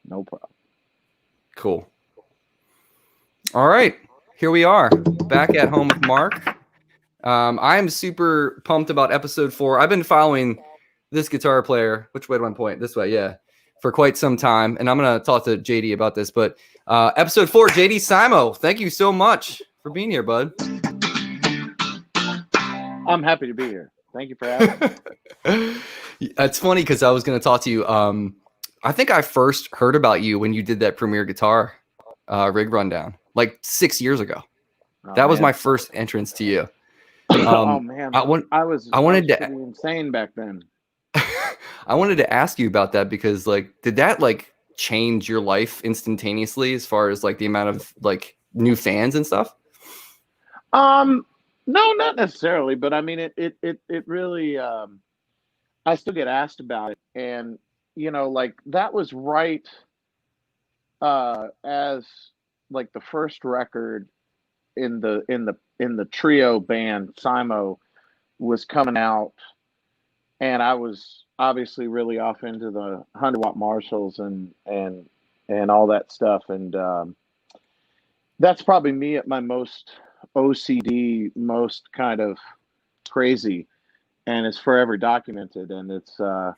No problem. Cool. All right, here we are back at home with Mark. I am super pumped about episode 4. I've been following this guitar player. Which way do I point? This way, yeah, for quite some time. And I'm going to talk to JD about this. But episode 4, JD Simo, thank you so much for being here, bud. I'm happy to be here. Thank you for having me. It's funny because I was going to talk to you. I think I first heard about you when you did that Premier Guitar rig rundown like 6 years ago. Oh That was my man. first entrance to you. Oh man. I want. I I was wanted to. pretty insane back then. I wanted to ask you about that because, like, did that like change your life instantaneously as far as like the amount of like new fans and stuff? Um, no, not necessarily, but I mean, it really. I still get asked about it, and like that was right as like the first record in the trio band Simo was coming out, and I was obviously really off into the 100-watt Marshalls and all that stuff, and that's probably me at my most OCD, most kind of crazy, and it's forever documented, and it's a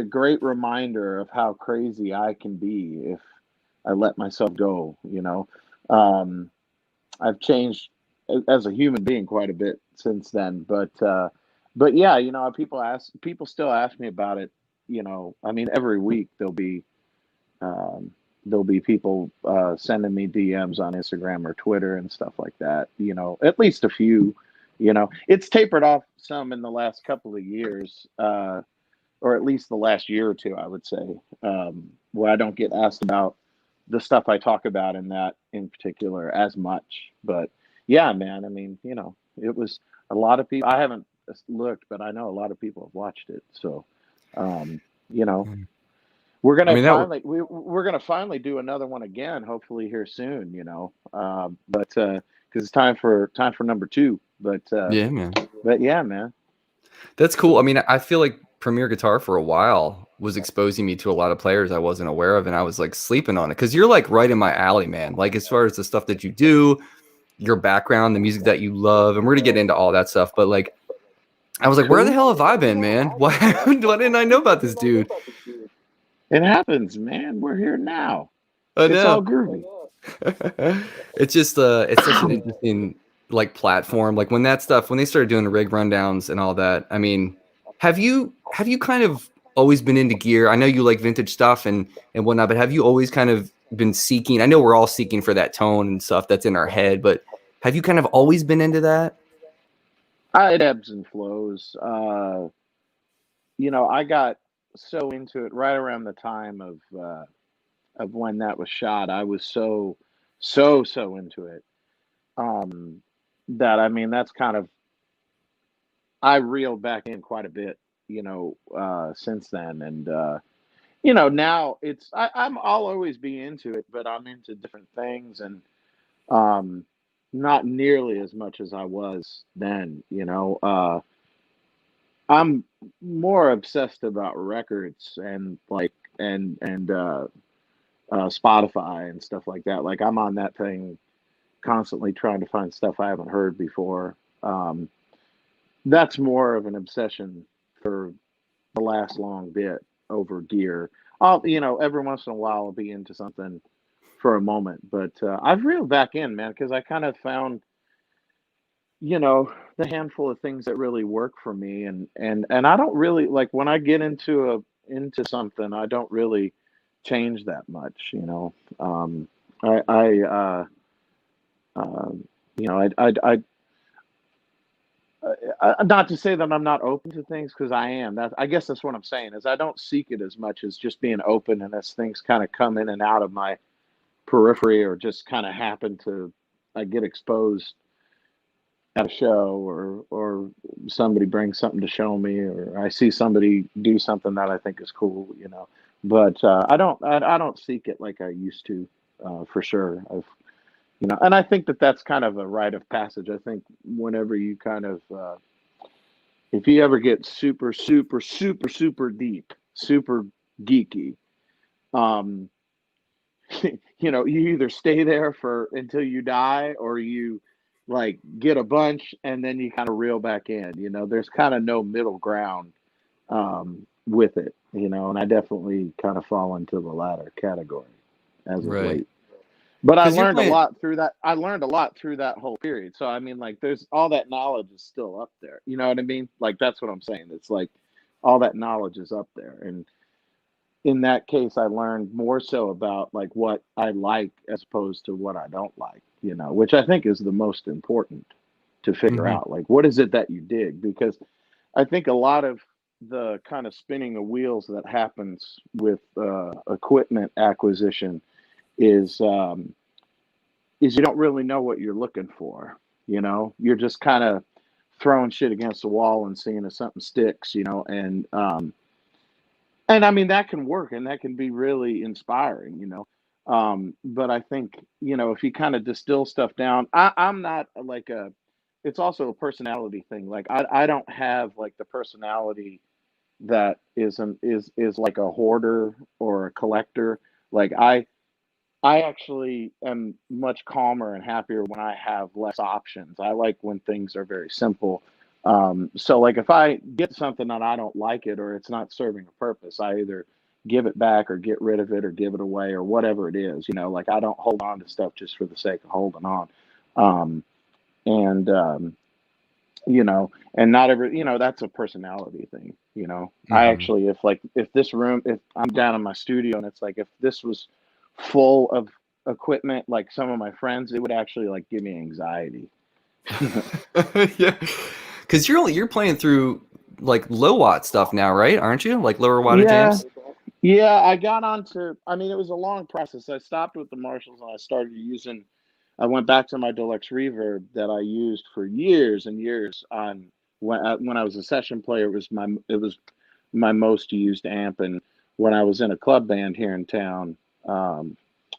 great reminder of how crazy I can be if I let myself go. Um, I've changed as a human being quite a bit since then, but yeah, people still ask me about it. I mean, every week um, there'll be people sending me DMs on Instagram or Twitter and stuff like that. At least a few. It's tapered off some in the last couple of years, or at least the last year or two, I would say, where I don't get asked about the stuff I talk about in that in particular as much. But yeah, man, I mean, it was a lot of people. I haven't looked, but I know a lot of people have watched it. So, um, you know, we're I gonna mean, that was we're gonna finally do another one again, hopefully here soon. But because it's time for number two. yeah, man. But yeah, man. That's cool. I mean, I feel like Premier Guitar for a while was exposing me to a lot of players I wasn't aware of, and I was like sleeping on it because you're like right in my alley, man. Like as far as the stuff that you do, your background, the music that you love, and we're gonna get into all that stuff. But like, I was like, where the Who? hell have I been, man? Why didn't I know about this dude? It happens, man. We're here now. I It's all know. groovy. It's just it's such an interesting like platform. Like when they started doing the rig rundowns and all that. I mean, have you kind of always been into gear? I know you like vintage stuff and whatnot, but have you always kind of been seeking? I know we're all seeking for that tone and stuff that's in our head, but have you kind of always been into that? It ebbs and flows. I got so into it right around the time of when that was shot. I was so into it. Um, that I mean, that's kind of I reeled back in quite a bit, since then, and now I'll always be into it, but I'm into different things, and um, not nearly as much as I was then. I'm more obsessed about records and like and Spotify and stuff like that. Like I'm on that thing constantly trying to find stuff I haven't heard before. That's more of an obsession for the last long bit over gear. Every once in a while I'll be into something for a moment, but I've reeled back in, man, because I kind of found, the handful of things that really work for me, and I don't really like when I get into something, I don't really change that much. I you know, not to say that I'm not open to things because I am. I guess that's what I'm saying is I don't seek it as much as just being open, and as things kind of come in and out of my periphery or just kind of happen to I get exposed at a show or somebody brings something to show me or I see somebody do something that I think is cool. But I don't seek it like I used to, for sure. And I think that that's kind of a rite of passage. I think whenever you kind of if you ever get super super super super deep, super geeky, um, you know, you either stay there for until you die, or you like get a bunch and then you kind of reel back in. You know, there's kind of no middle ground with it. You know, and I definitely kind of fall into the latter category as of Right. late. But I Because you're learned a playing. lot through that. I learned a lot through that whole period. So I mean, like, there's all that knowledge is still up there. You know what I mean? Like, that's what I'm saying. It's like all that knowledge is up there, and in that case, I learned more so about like what I like as opposed to what I don't like. You know, which I think is the most important to figure Mhm. out. Like, what is it that you dig? Because I think a lot of the kind of spinning the wheels that happens with equipment acquisition is is you don't really know what you're looking for. You know, you're just kind of throwing shit against the wall and seeing if something sticks. You know, and I mean that can work and that can be really inspiring. You know, but I think you know if you kind of distill stuff down, I'm not like a. It's also a personality thing. Like I don't have like the personality that is like a hoarder or a collector. Like I actually am much calmer and happier when I have less options. I like when things are very simple. So, like, if I get something that I don't like it or it's not serving a purpose, I either give it back or get rid of it or give it away or whatever it is. You know, like I don't hold on to stuff just for the sake of holding on. Um, and you know, and not every, you know, that's a personality thing. You know, I Mhm. actually, if like, if this room, if I'm down in my studio and it's like, if this was full of equipment, like some of my friends, it would actually like give me anxiety. Yeah. Because you're playing through like low watt stuff now, right? Aren't you? Like lower wattage Yeah. amps. Yeah. I got onto, I mean, it was a long process. I stopped with the Marshalls and I started using, I went back to my deluxe reverb that I used for years and years on when I was a session player. It was my most used amp. And when I was in a club band here in town, um,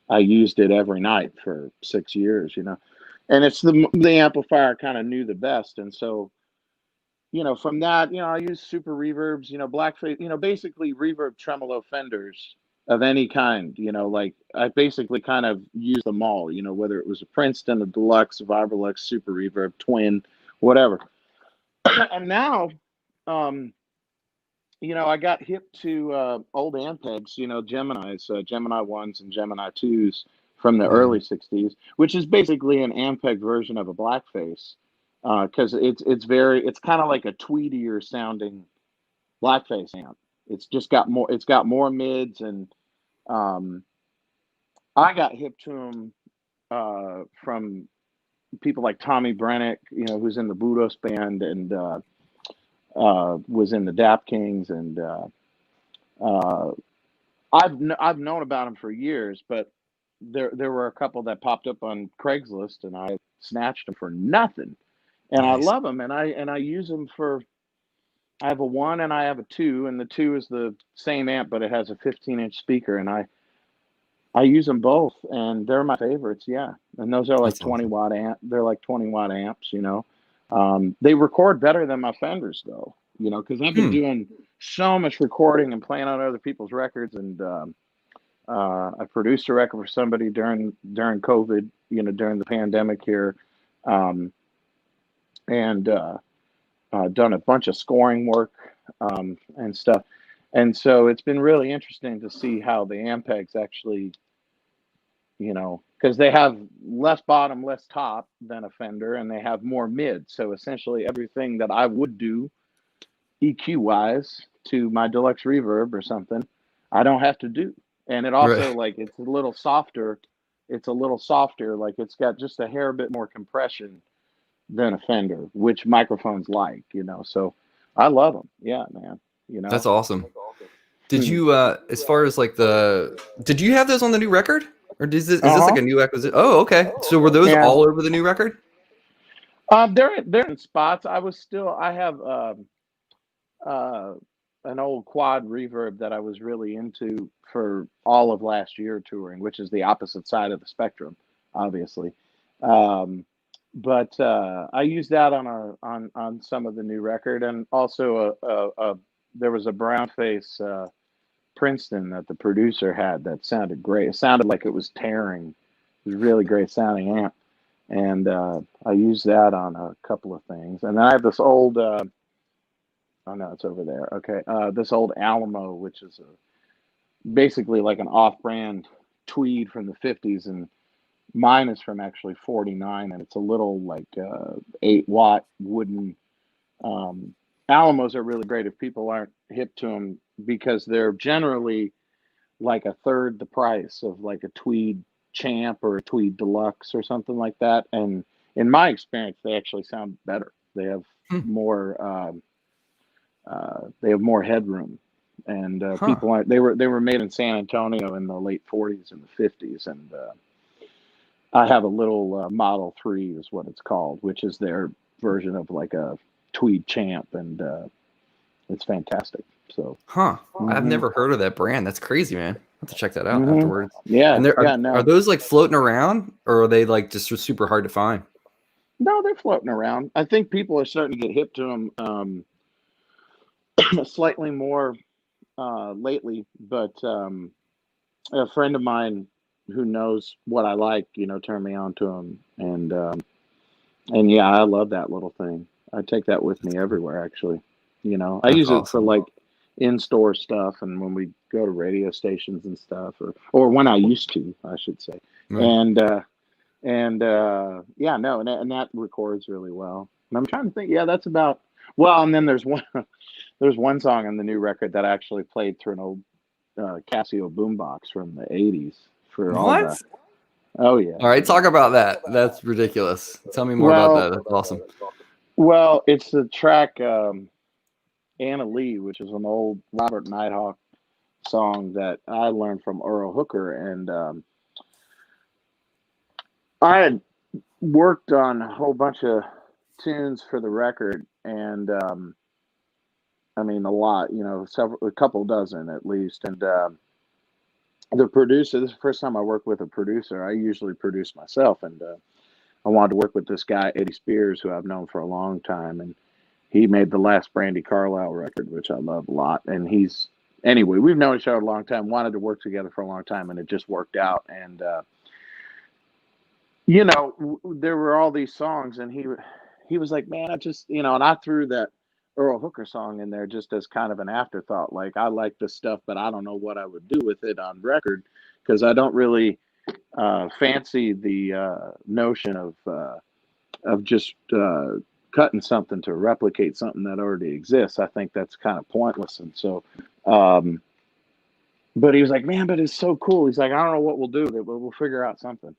I used it every night for 6 years, you know. And it's the amplifier I kind of knew the best. And so, you know, from that, you know, I use super reverbs, you know, blackface, you know, basically reverb tremolo fenders of any kind, you know, like I basically kind of use them all, you know, whether it was a Princeton, a deluxe, a Vibrolux, super reverb, twin, whatever. And now, um, you know, I got hip to old Ampegs, you know, Gemini's, Gemini 1s and Gemini 2s from the early Mhm. 60s, which is basically an Ampeg version of a blackface. Because it's very, it's kind of like a tweedier sounding blackface amp. It's got more mids, and um, I got hip to them from people like Tommy Brennick, you know, who's in the Budos band and was in the Dap Kings, and uh, I've known about them for years, but there were a couple that popped up on Craigslist, and I snatched them for nothing. And I Nice. love them, and I use them for. I have a one and I have a two, and the two is the same amp, but it has a 15-inch speaker, and I use them both, and they're my favorites. Yeah, and those are like That's 20 awesome. watt amp. They're like 20-watt amps. You know, they record better than my Fenders though. You know, because I've been Hmm. doing so much recording and playing on other people's records, and I produced a record for somebody during COVID, you know, during the pandemic here, um, and done a bunch of scoring work and stuff. And so it's been really interesting to see how the Ampegs actually, you know, because they have less bottom, less top than a Fender, and they have more mid. So essentially, everything that I would do EQ wise to my deluxe reverb or something, I don't have to do. And it Right. also like it's a little softer. It's a little softer, like it's got just a hair bit more compression than a Fender, which microphones like, you know. So I love them. Yeah, man. You That's know. awesome. Did uh you as far as like did you have those on the new record? Or is this like huh. a new acquisition? Oh, okay. So were those Yeah. all over the new record? They're in spots. I have uh an old quad reverb that I was really into for all of last year touring, which is the opposite side of the spectrum, obviously. Um, but I used that on on some of the new record, and also there was a brown face. Princeton that the producer had that sounded great. It sounded like it was tearing. It was a really great sounding amp, and I used that on a couple of things. And then I have this old. Oh no, it's over there. Okay, this old Alamo, which is basically like an off-brand Tweed from the '50s, and mine is from actually '49, and it's a little like 8-watt wooden. Um, Alamos are really great if people aren't hip to them because they're generally like a third the price of like a Tweed Champ or a Tweed Deluxe or something like that. And in my experience, they actually sound better. They have Hmm. more. They have more headroom, and Huh. people aren't. They were made in San Antonio in the late '40s and the '50s, and I have a little Model 3 is what it's called, which is their version of like a Tweed Champ, and it's fantastic. So, Huh. I've hmm never heard of that brand. That's crazy, man. I'll have to check that out hmm afterwards. yeah, And there yeah, are no, those like floating around, or are they like just super hard to find? no, they're floating around. I think people are starting to get hip to them slightly more lately, but a friend of mine who knows what I like, turned me on to them, and yeah, I love that little thing. I take that with me everywhere, actually. I That's use it for awesome. like in-store stuff, and when we go to radio stations and stuff, or when I used to, I should say. Right. And yeah, no, and that records really well. And I'm trying to think. Yeah, that's about. Well, and then there's one there's one song on the new record that I actually played through an old Casio boombox from the '80s for all the. What? Oh yeah, All right, yeah. talk about that. That's ridiculous. Tell me more about Well, that. That's awesome. it's the track Anna Lee, which is an old Robert Nighthawk song that I learned from Earl Hooker, and I had worked on a whole bunch of tunes for the record, and I mean a lot, a couple dozen at least, and the producer. This is the first time I worked with a producer. I usually produce myself, and I wanted to work with this guy Eddie Spears, who I've known for a long time, and he made the last Brandy Carlisle record, which I love a lot. And anyway, we've known each other a long time, wanted to work together for a long time, and it just worked out. And there were all these songs, and he was like, man, I just, and I threw that Earl Hooker song in there just as kind of an afterthought. Like, I like this stuff, but I don't know what I would do with it on record because I don't really fancy the notion of just cutting something to replicate something that already exists. I think that's kind of pointless. And so, um, but he was like, man, but it's so cool. He's like, I don't know what we'll do with it, but we'll figure out something.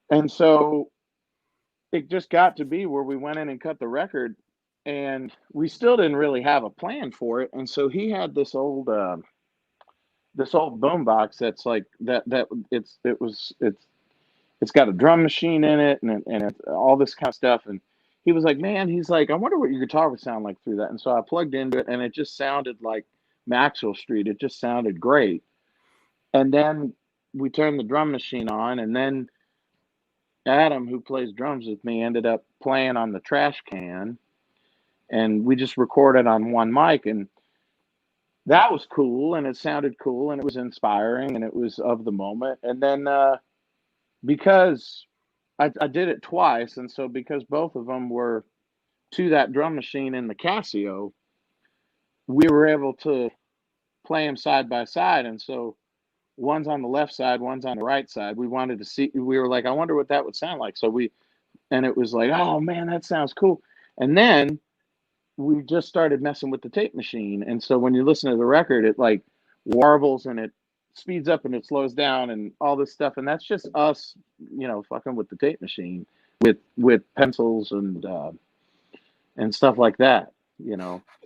And so it just got to be where we went in and cut the record, and we still didn't really have a plan for it. And so he had this old boombox that's like that it's got a drum machine in it, and it's all this kind of stuff. And he was like, man, he's like, I wonder what your guitar would sound like through that. And so I plugged into it, and it just sounded like Maxwell Street. It just sounded great. And then we turned the drum machine on, and then Adam, who plays drums with me, ended up playing on the trash can, and we just recorded on one mic, and that was cool, and it sounded cool, and it was inspiring, and it was of the moment. And then because I did it twice, and so because both of them were to that drum machine in the Casio, we were able to play them side by side. And so one's on the left side, one's on the right side. We wanted to see. We were like, I wonder what that would sound like. And it was like, oh man, that sounds cool. And then we just started messing with the tape machine, and so when you listen to the record, it like warbles and it speeds up and it slows down and all this stuff, and that's just us, fucking with the tape machine with pencils and stuff like that.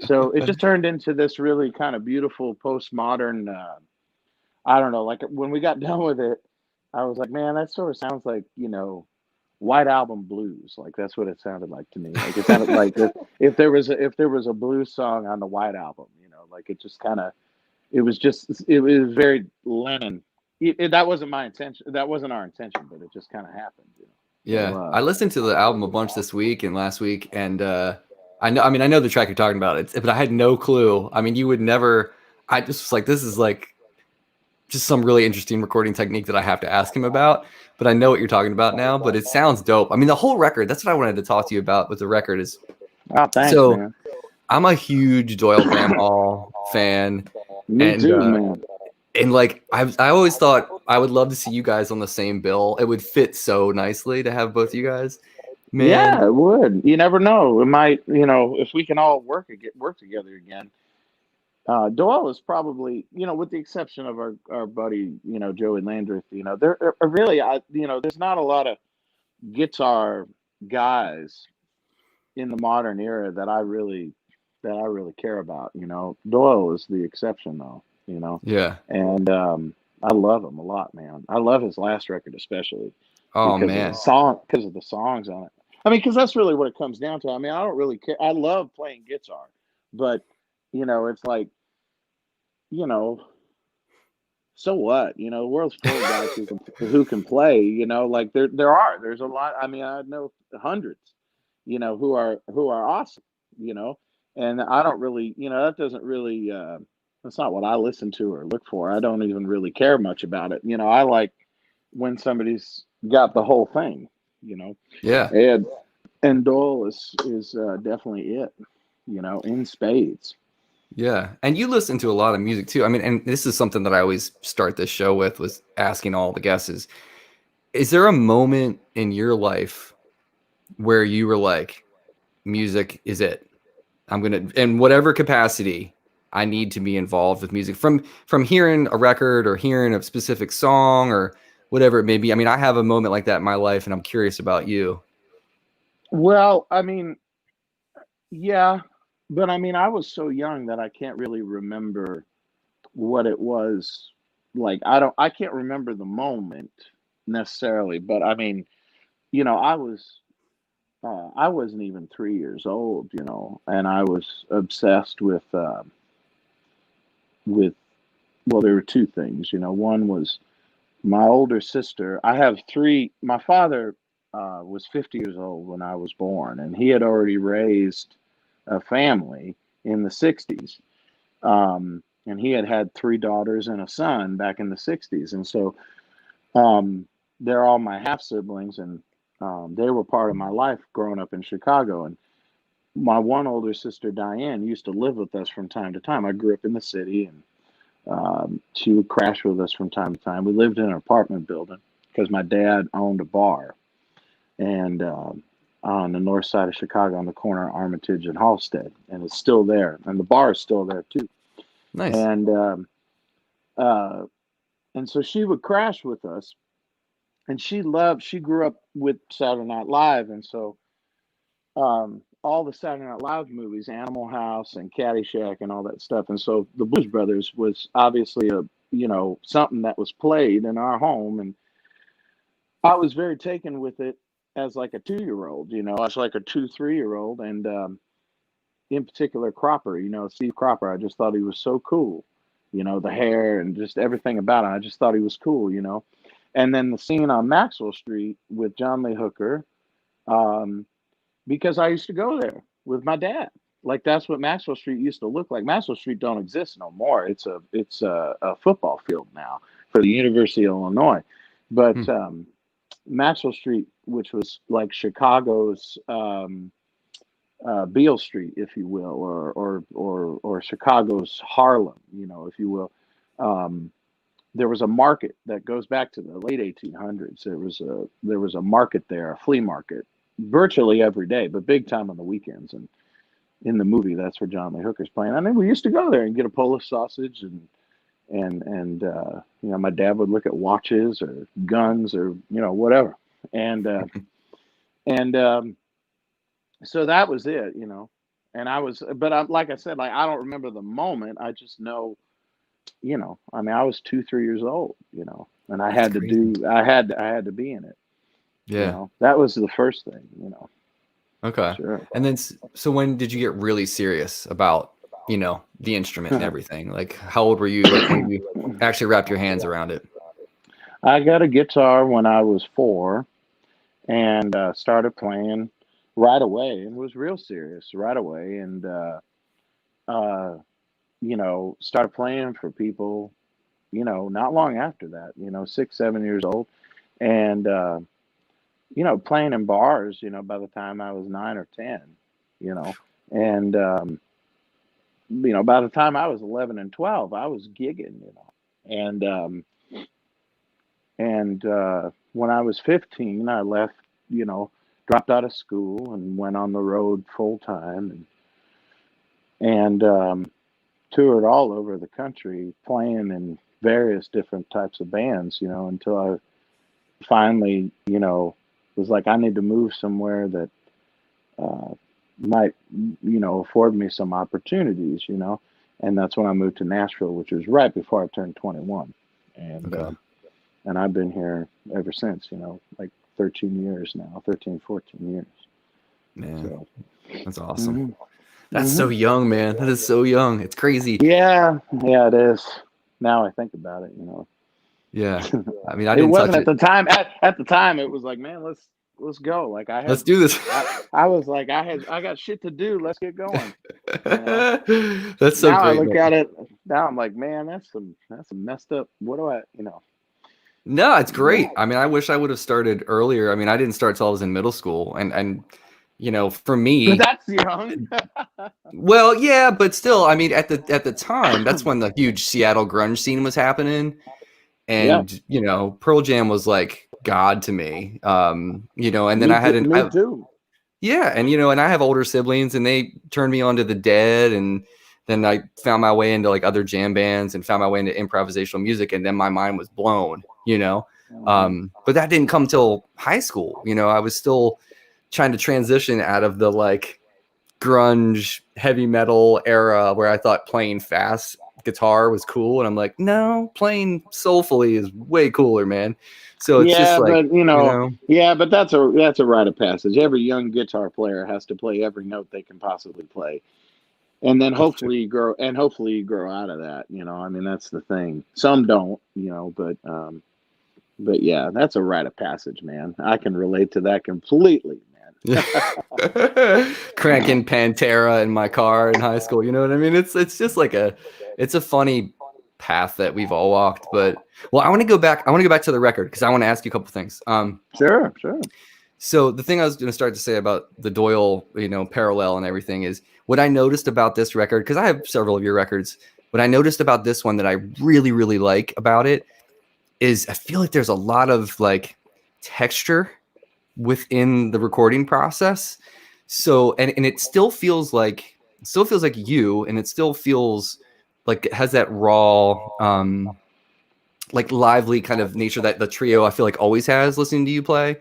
So it just turned into this really kind of beautiful postmodern. I don't know, like when we got done with it, I was like, man, that sort of sounds like White Album blues. Like that's what it sounded like to me. Like it sounded like if there was a blues song on the White Album, like it just kind of it was very Lennon. That wasn't my intention. That wasn't our intention, but it just kind of happened. Yeah, So I listened to the album a bunch this week and last week, and I know. I mean, I know the track you're talking about, but I had no clue. I mean, you would never. I just was like, this is like just some really interesting recording technique that I have to ask him about. But I know what you're talking about now. But it sounds dope. I mean, the whole record. That's what I wanted to talk to you about with the record. Is Oh, thanks, so man. I'm a huge Doyle Graham Hall fan, Me and too, man. like I always thought I would love to see you guys on the same bill. It would fit so nicely to have both you guys. Man, Yeah, it would. You never know. It might, if we can all work together again. Doyle is probably, with the exception of our buddy, Joey Landreth, there are really, there's not a lot of guitar guys in the modern era that I really care about. Doyle is the exception, though. yeah. And I love him a lot, man. I love his last record especially Oh because of the man. song, because of the songs on it. I mean, because that's really what it comes down to. I mean, I don't really care. I love playing guitar, but it's like, you know, so what? The world's full of guys who can play. Like there's a lot. I mean, I know hundreds, who are awesome. You know, and I don't really, that doesn't really. That's not what I listen to or look for. I don't even really care much about it. I like when somebody's got the whole thing. You know, Yeah. and Doyle is definitely it. In spades. Yeah. And you listen to a lot of music too. I mean, and this is something that I always start this show with, was asking all the guests is there a moment in your life where you were like, music is it? I'm gonna, in whatever capacity, I need to be involved with music, from hearing a record or hearing a specific song or whatever it may be. I mean, I have a moment like that in my life, and I'm curious about you. Well, I mean, yeah, but I mean, I was so young that I can't really remember what it was like. I can't remember the moment necessarily, but I mean, I wasn't even 3 years old, and I was obsessed with, well, there were two things. One was my older sister. I have three. My father was 50 years old when I was born, and he had already raised a family in the 60s. And he had three daughters and a son back in the 60s. And so they're all my half siblings, and they were part of my life growing up in Chicago. And my one older sister, Diane, used to live with us from time to time. I grew up in the city, and she would crash with us from time to time. We lived in an apartment building because my dad owned a bar, and on the north side of Chicago, on the corner of Armitage and Halstead, and it's still there, and the bar is still there too. Nice. And uh, and so she would crash with us, and she grew up with Saturday Night Live, and so all the Saturday Night Live movies, Animal House and Caddyshack and all that stuff. And so the Blues Brothers was obviously something that was played in our home, and I was very taken with it as like a 2 year old. I was like a 2, 3 year old, and in particular Cropper. Steve Cropper. I just thought he was so cool. The hair and just everything about him. I just thought he was cool. And then the scene on Maxwell Street with John Lee Hooker. Because I used to go there with my dad. Like that's what Maxwell Street used to look like. Maxwell Street don't exist no more. It's a football field now for the University of Illinois. Hmm. But Maxwell Street, which was like Chicago's Beale Street, if you will, or Chicago's Harlem, if you will. Um, there was a market that goes back to the late 1800s. There was a market there, a flea market, virtually every day, but big time on the weekends. And in the movie, that's where John Lee Hooker's playing. I mean, we used to go there and get a Polish sausage, and my dad would look at watches or guns or whatever, and so that was it. And but like I said, like I don't remember the moment. I just know, I mean, I was 2, 3 years old, and I That's had to crazy. do, I had to be in it. Yeah. That was the first thing. Okay. Sure. And then, so when did you get really serious about, the instrument and everything? Like, how old were you? Like, when you actually wrapped your hands around it? I got a guitar when I was 4, and started playing right away, and was real serious right away. And uh, started playing for people, not long after that, 6, 7 years old. And, playing in bars, by the time I was 9 or 10, you know, and, by the time I was 11 and 12, I was gigging, and, when I was 15, I left, dropped out of school and went on the road full time and toured all over the country playing in various different types of bands, until I finally, was like, I need to move somewhere that uh, might, afford me some opportunities, and that's when I moved to Nashville, which was right before I turned 21, and Okay. and I've been here ever since, like 13 years now, 13, 14 years. Man, So, that's awesome. hmm That's hmm so young, man. That is so young. It's crazy. yeah, yeah, it is. Now I think about it, Yeah. I mean, I it didn't wasn't touch at it. the time. At the time, it was like, man, let's go. Like Let's do this. I was like, I got shit to do. Let's get going. You know. That's so Now I great, look man. at it. Now I'm like, man, that's some messed up. What do I. No, it's But great. I mean, I wish I would have started earlier. I mean, I didn't start till I was in middle school, and for me, that's young. well, yeah, but still, I mean, at the time, that's when the huge Seattle grunge scene was happening, Yeah, and Pearl Jam was like God to me. And then me I had too. Me too. yeah, and I have older siblings, and they turned me on to the Dead, and then I found my way into like other jam bands and found my way into improvisational music, and then my mind was blown. Mhm. But that didn't come till high school. I was still trying to transition out of the like grunge heavy metal era where I thought playing fast guitar was cool, and I'm like, no, playing soulfully is way cooler, man. So it's just Yeah, like, but yeah, but that's a rite of passage. Every young guitar player has to play every note they can possibly play, and then that's true. hopefully you grow out of that. I mean, that's the thing. Some don't, but yeah, that's a rite of passage, man. I can relate to that completely, man. Cranking Pantera in my car in high school. You know what I mean? It's just like it's a funny path that we've all walked. But well, I want to go back. I want to go back to the record because I want to ask you a couple things. Sure, sure. So the thing I was going to start to say about the Doyle, parallel and everything is what I noticed about this record, because I have several of your records. What I noticed about this one that I really, really like about it is I feel like there's a lot of like texture within the recording process. So and it still feels like you, and it still feels like it has that raw like lively kind of nature that the trio I feel like always has listening to you play.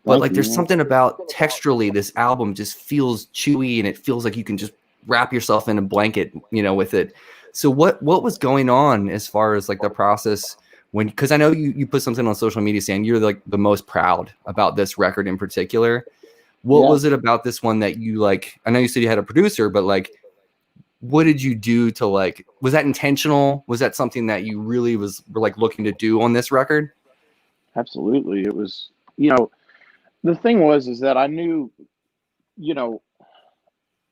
But Thank like there's you. something about texturally this album just feels chewy, and it feels like you can just wrap yourself in a blanket, with it. So what was going on as far as like the process when, because I know you put something on social media saying you're like the most proud about this record in particular. What Yeah. was it about this one that you like? I know you said you had a producer, but like what did you do to like, was that intentional? Was that something that you really were like looking to do on this record? Absolutely. It was, the thing was is that I knew, you know,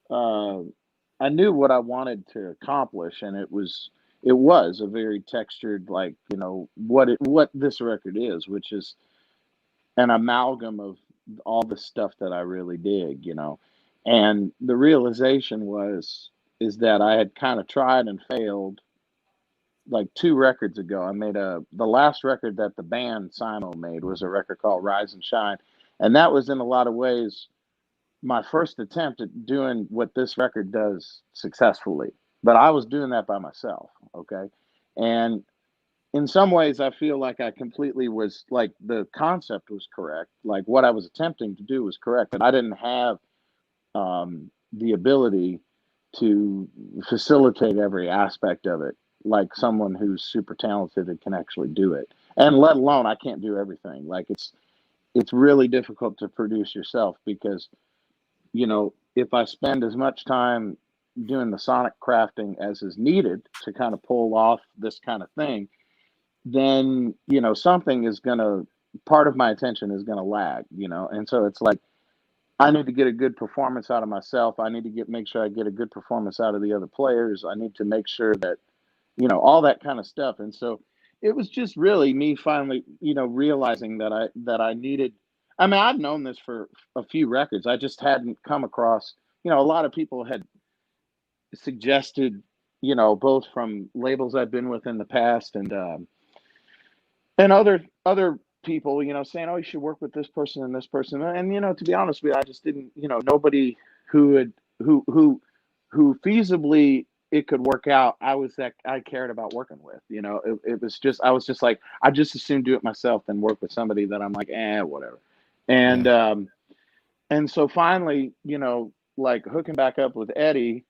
uh, I knew what I wanted to accomplish, and it was a very textured, like, what this record is, which is an amalgam of all the stuff that I really dig, and the realization is that I had kind of tried and failed like 2 records ago. I made the last record that the band Simo made was a record called Rise and Shine, and that was in a lot of ways my first attempt at doing what this record does successfully. But I was doing that by myself, okay? And in some ways, I feel like I completely was like the concept was correct, like what I was attempting to do was correct, but I didn't have the ability to facilitate every aspect of it like someone who's super talented and can actually do it. And let alone I can't do everything. Like it's really difficult to produce yourself because if I spend as much time doing the sonic crafting as is needed to kind of pull off this kind of thing, then something is going to part of my attention is going to lag, and so it's like I need to get a good performance out of myself. I need to make sure I get a good performance out of the other players. I need to make sure that, all that kind of stuff. And so it was just really me finally, realizing that I needed. I mean, I'd known this for a few records. I just hadn't come across. A lot of people had suggested, both from labels I've been with in the past and other people, saying, "Oh, you should work with this person and this person." And to be honest with you, I just didn't, nobody who had who feasibly it could work out. I cared about working with. It was just I was just like I just as soon do it myself than work with somebody that I'm like, whatever. And Yeah. and so finally, like hooking back up with Eddie,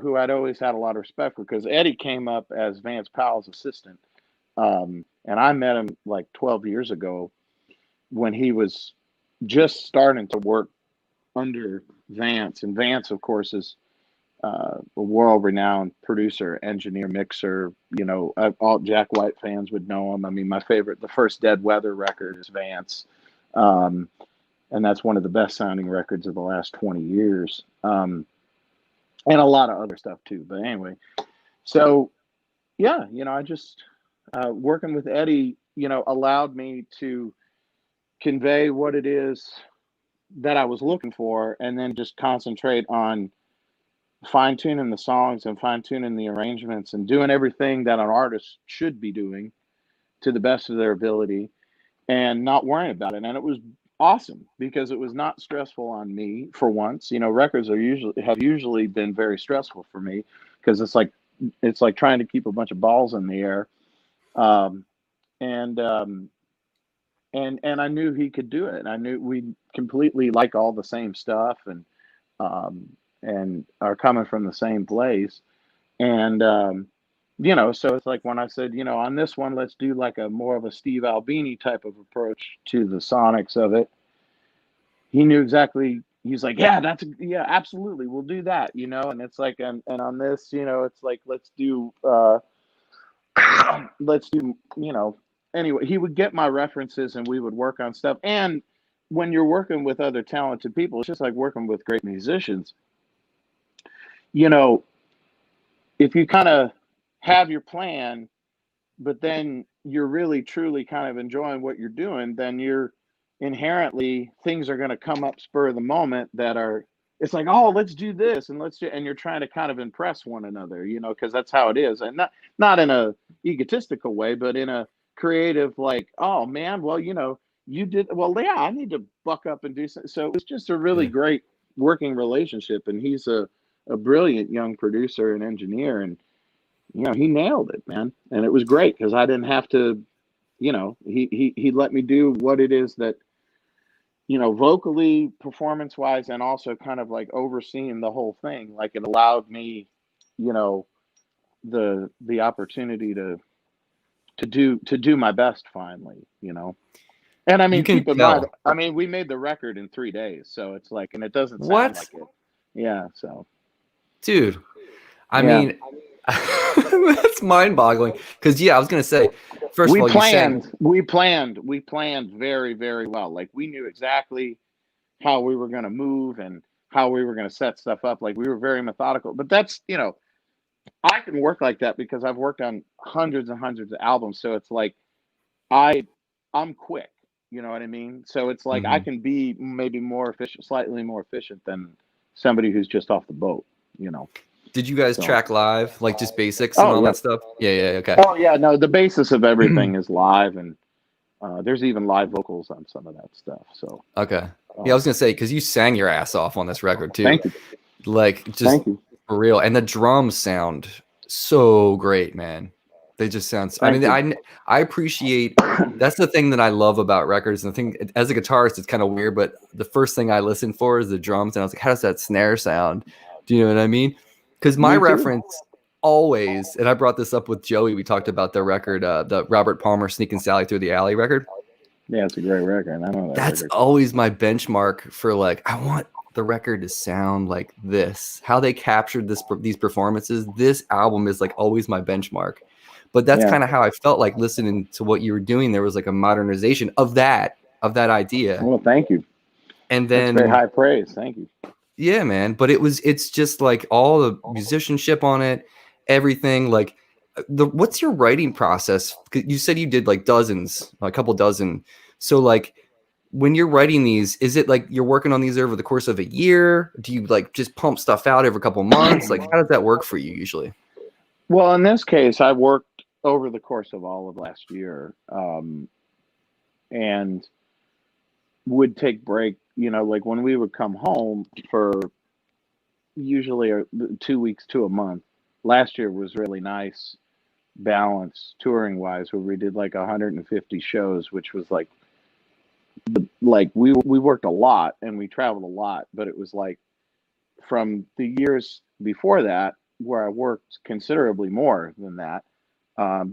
who I'd always had a lot of respect for, because Eddie came up as Vance Powell's assistant. And I met him like 12 years ago when he was just starting to work under Vance. And Vance, of course, is a world-renowned producer, engineer, mixer. All Jack White fans would know him. I mean, my favorite, the first Dead Weather record is Vance. And that's one of the best sounding records of the last 20 years. And a lot of other stuff too. But anyway, so yeah, I just working with Eddie, allowed me to convey what it is that I was looking for, and then just concentrate on fine tuning the songs and fine tuning the arrangements and doing everything that an artist should be doing to the best of their ability and not worrying about it. And it was awesome because it was not stressful on me for once. Records have usually been very stressful for me because it's like trying to keep a bunch of balls in the air. Um, and and I knew he could do it. I knew we completely like all the same stuff um, and are coming from the same place. And so it's like when I said, on this one, let's do like a more of a Steve Albini type of approach to the sonics of it. He knew exactly. He's like, yeah, absolutely, we'll do that. And it's like, and on this, it's like let's do, anyway, he would get my references and we would work on stuff. And when you're working with other talented people, it's just like working with great musicians. You know, if you kind of have your plan, but then you're really truly kind of enjoying what you're doing, then you're inherently things are going to come up spur of the moment that are it's like, oh, let's do this and and you're trying to kind of impress one another, because that's how it is. And not in a egotistical way, but in a creative, like, oh man, well, you did well, yeah, I need to buck up and do something. So it was just a really Yeah. great working relationship. And he's a brilliant young producer and engineer, and he nailed it, man. And it was great because I didn't have to, he let me do what it is that, vocally, performance wise, and also kind of like overseeing the whole thing. Like, it allowed me, you know, the opportunity to do my best finally. And I You mean, can keep in mind, tell. I mean, we made the record in 3 days, so it's like, and it doesn't sound What? like it. Yeah, so Dude, I yeah. mean, that's mind-boggling. Because yeah, I was gonna say, first of We all, you sang. planned, we planned, we planned very, very well. Like, we knew exactly how we were going to move and how we were going to set stuff up. Like, we were very methodical. But that's, I can work like that because I've worked on hundreds and hundreds of albums. So it's like I I'm quick. You know what I mean? So it's like I Mhm. can be maybe more efficient, slightly more efficient than somebody who's just off the boat. You know. Did you guys So track live, like just basics and oh all yeah, that stuff? Yeah, yeah, okay. oh yeah. No, the basis of everything is live, and there's even live vocals on some of that stuff. So Okay. Yeah, I um, was gonna say because you sang your ass off on this record too, thank you, like just thank you, for real, and the drums sound so great, man. They just sound. I thank mean, you. I appreciate. That's the thing that I love about records. And the thing, as a guitarist, it's kind of weird, but the first thing I listen for is the drums, and I was like, how does that snare sound? Do you know what I mean? Because my Me too. reference always, and I brought this up with Joey. We talked about the record, the Robert Palmer "Sneaking Sally Through the Alley" record. Yeah, it's a great record. I know that That's record. always my benchmark for like I want the record to sound like this. How they captured these performances. This album is like always my benchmark. But that's Yeah. kind of how I felt like listening to what you were doing. There was like a modernization of that idea. Well, thank you. And That's very then high praise. Thank you. yeah, man. But it's just like all the musicianship on it, everything. Like what's your writing process? 'Cause you said you did like dozens, a couple dozen. So like when you're writing these, is it like you're working on these over the course of a year? Do you like just pump stuff out every couple months? Like how does that work for you usually? Well, in this case, I worked over the course of all of last year, and would take break. Like when we would come home for usually 2 weeks to a month. Last year was really nice, balance touring wise, where we did like 150 shows, which was like we worked a lot and we traveled a lot, but it was like from the years before that where I worked considerably more than that.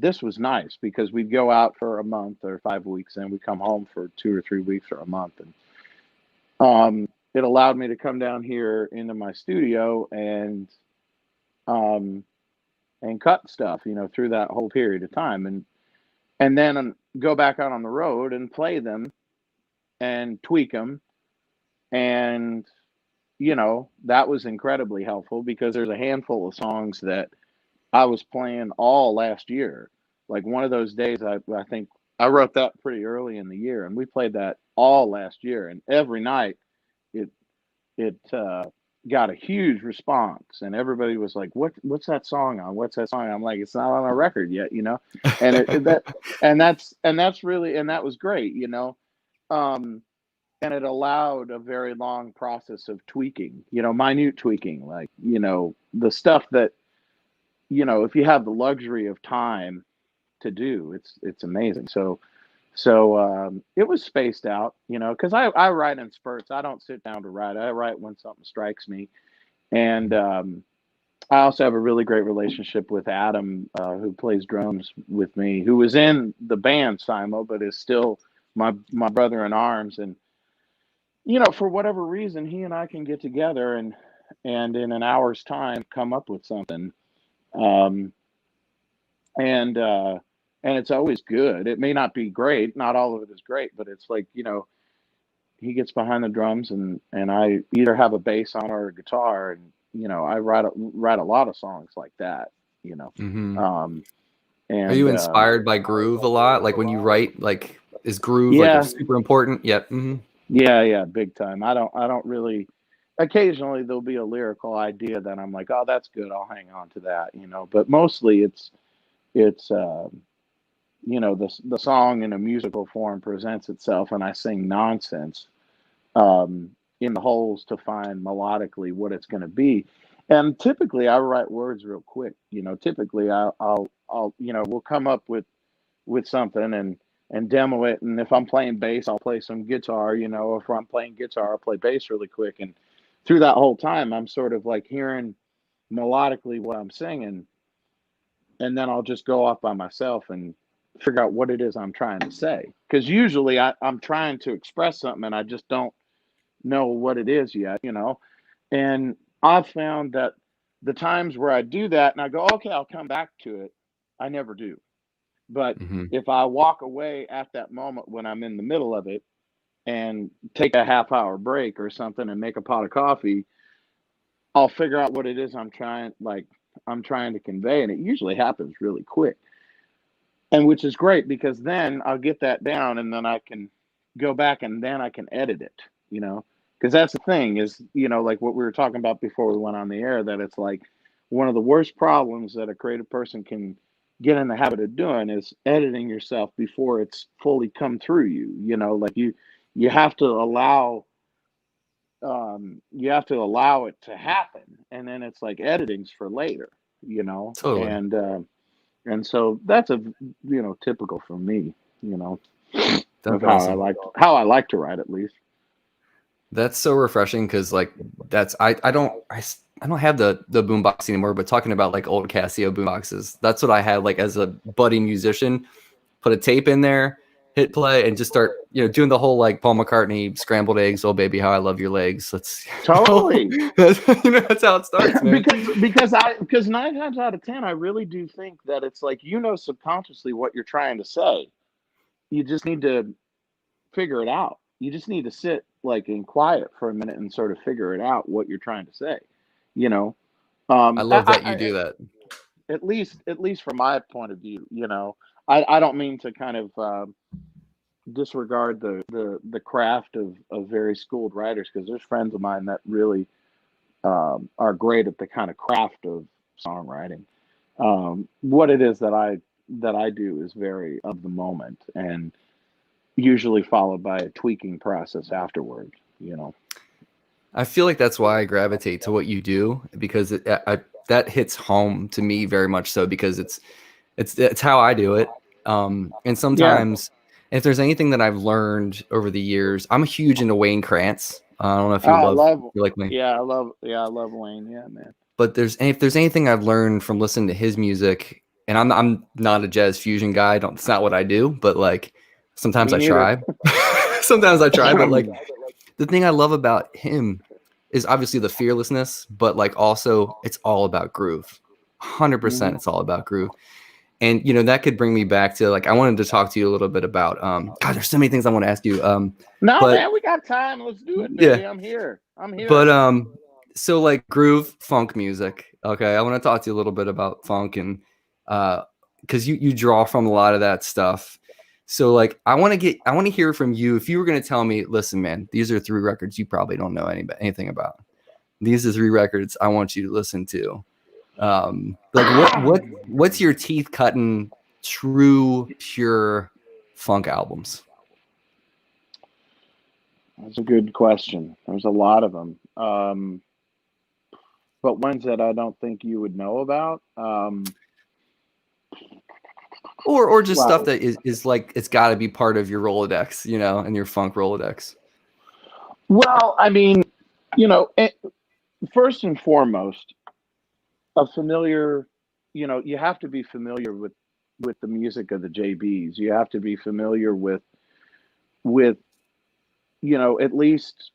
This was nice because we'd go out for a month or 5 weeks and we'd come home for 2 or 3 weeks or a month. And it allowed me to come down here into my studio um, and cut stuff, through that whole period of time. And then go back out on the road and play them and tweak them. And, that was incredibly helpful because there's a handful of songs that I was playing all last year. Like one of those days, I think I wrote that pretty early in the year, and we played that all last year. And every night, it it got a huge response, and everybody was like, What's that song on? What's that song?" I'm like, "It's not on a record yet." And that's really, and that was great. Um, and it allowed a very long process of tweaking, minute tweaking, like the stuff that if you have the luxury of time to do, it's amazing. So it was spaced out, because I write in spurts. I don't sit down to write. I write when something strikes me. And I also have a really great relationship with Adam, who plays drums with me, who was in the band Simo, but is still my brother in arms. And for whatever reason, he and I can get together and in an hour's time come up with something. Um, and and it's always good. It may not be great. Not all of it is great, but it's like, he gets behind the drums and I either have a bass on or a guitar, and I write a lot of songs like that. You know, Hmm. um, Are you and inspired by groove a lot? Like when you write, like is groove like a yeah, super important? Yep. Hmm. yeah, big time. I don't really. Occasionally there'll be a lyrical idea that I'm like, oh, that's good. I'll hang on to that. But mostly it's the song in a musical form presents itself, and I sing nonsense in the holes to find melodically what it's going to be. And typically, I write words real quick. Typically, I'll we'll come up with something and demo it. And if I'm playing bass, I'll play some guitar. If I'm playing guitar, I'll play bass really quick. And through that whole time, I'm sort of like hearing melodically what I'm singing, and then I'll just go off by myself and figure out what it is I'm trying to say. Because usually I'm trying to express something and I just don't know what it is yet. And I've found that the times where I do that and I go, okay, I'll come back to it, I never do. But Hmm. if I walk away at that moment when I'm in the middle of it and take a half-hour break or something and make a pot of coffee, I'll figure out what it is I'm trying to convey, and it usually happens really quick. And which is great because then I'll get that down and then I can go back and then I can edit it. Because that's the thing is, like what we were talking about before we went on the air, that it's like one of the worst problems that a creative person can get in the habit of doing is editing yourself before it's fully come through you. Like you have to allow you have to allow it to happen, and then it's like editing's for later, you know Totally. and uh, and so that's typical for me, you know, That's of how I awesome. like how I like to write, at least. That's so refreshing because like that's I don't have the boombox anymore, but talking about like old Casio boomboxes, that's what I had like as a budding musician. Put a tape in there, hit play, and just start doing the whole like Paul McCartney scrambled eggs. Oh baby, how I love your legs. That's Totally. that's how it starts, man. Because 9 times out of 10, I really do think that it's like, subconsciously what you're trying to say. You just need to figure it out. You just need to sit. like in quiet for a minute and sort of figure it out what you're trying to say, you know. I love that you do that. At least from my point of view, I don't mean to kind of disregard the craft of very schooled writers, because there's friends of mine that really are great at the kind of craft of songwriting. What it is that I do is very of the moment, and usually followed by a tweaking process afterward. I feel like that's why I gravitate to what you do, because that hits home to me very much so, because it's how I do it. And Yeah. sometimes if there's anything that I've learned over the years, I'm huge into Wayne Krantz. I don't know if Oh, I love. you like me, Yeah, I love Wayne. Yeah, man. but if there's anything I've learned from listening to his music, and I'm not a jazz fusion guy. It's not what I do, but like sometimes Me I neither. try. Sometimes I try, but like the thing I love about him is obviously the fearlessness, but like also it's all about groove. 100% Mhm. it's all about groove. And that could bring me back to, like, I wanted to talk to you a little bit about God, there's so many things I want to ask you. No, But man, we got time. Let's do it, yeah, baby. I'm here. I'm but here. so like groove funk music. Okay, I want to talk to you a little bit about funk, and because you draw from a lot of that stuff. So like I want to hear from you. If you were going to tell me, listen, man, these are 3 records you probably don't know anything about. These are 3 records I want you to listen to. Like what's your teeth cutting true pure funk albums? That's a good question. There's a lot of them, but ones that I don't think you would know about. Or just stuff Wow. that is like it's got to be part of your Rolodex, and your funk Rolodex. Well, I mean, you know, it, first and foremost, a familiar, you have to be familiar with the music of the JBs. You have to be familiar with at least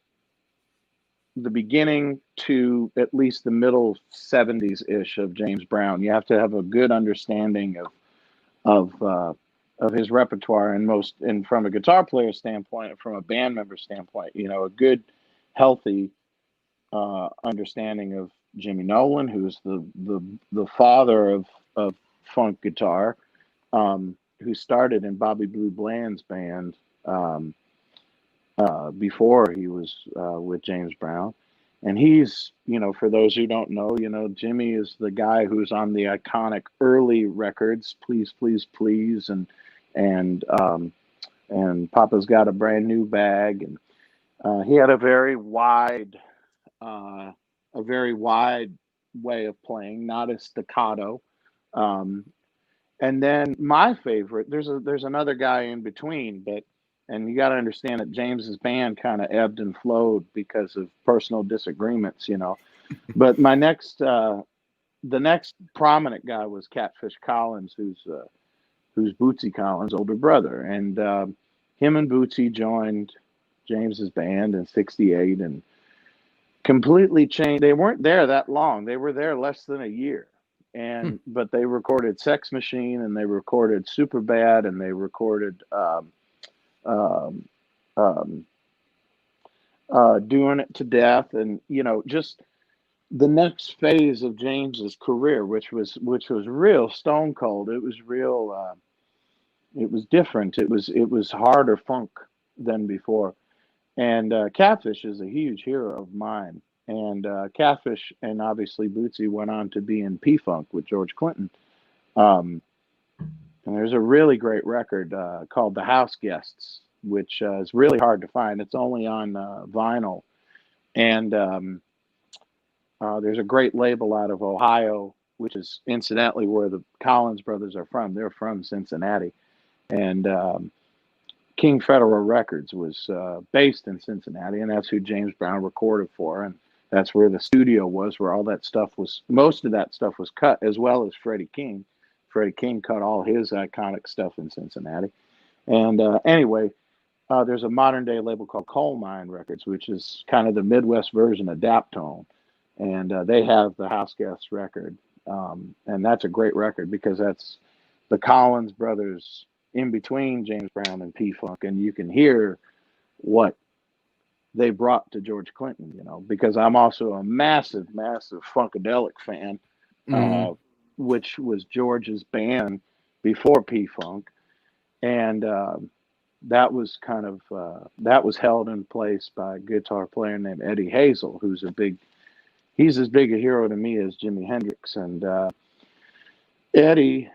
the beginning to at least the middle 70s ish of James Brown. You have to have a good understanding of his repertoire, and from a guitar player standpoint, from a band member standpoint, a good healthy understanding of Jimmy Nolan, who's the father of funk guitar, who started in Bobby Blue Bland's band before he was with James Brown. And he's, for those who don't know, Jimmy is the guy who's on the iconic early records, Please, Please, Please, and Papa's Got a Brand New Bag. And he had uh, a very wide way of playing, not as staccato. Um, and then my favorite, there's another guy in between, and you got to understand that James's band kind of ebbed and flowed because of personal disagreements. But the next prominent guy was Catfish Collins, who's Bootsy Collins' older brother, and him and Bootsy joined James's band in '68 and completely changed. They weren't there that long. They were there less than a year. Hmm. But they recorded Sex Machine, and they recorded Super Bad, and they recorded um, um, Doing It to Death, and just the next phase of James's career, which was real stone cold. It was real. It was different. It was harder funk than before. And Catfish is a huge hero of mine. And Catfish and obviously Bootsy went on to be in P Funk with George Clinton. Um, and there's a really great record called The House Guests, which is really hard to find. It's only on vinyl. And there's a great label out of Ohio, which is incidentally where the Collins brothers are from. They're from Cincinnati. And King Federal Records was based in Cincinnati, and that's who James Brown recorded for, and that's where the studio was, where all that stuff was. Most of that stuff was cut, as well as Freddie King. Freddie King cut all his iconic stuff in Cincinnati. And anyway, there's a modern day label called Coal Mine Records, which is kind of the Midwest version of Daptone, and they have the House Guest record, and that's a great record because that's the Collins brothers in between James Brown and P Funk, and you can hear what they brought to George Clinton, you know, because I'm also a massive, massive Funkadelic fan, Hmm. uh, which was George's band before P Funk, and that was kind of that was held in place by a guitar player named Eddie Hazel, who's a big he's as big a hero to me as Jimi Hendrix, and Eddie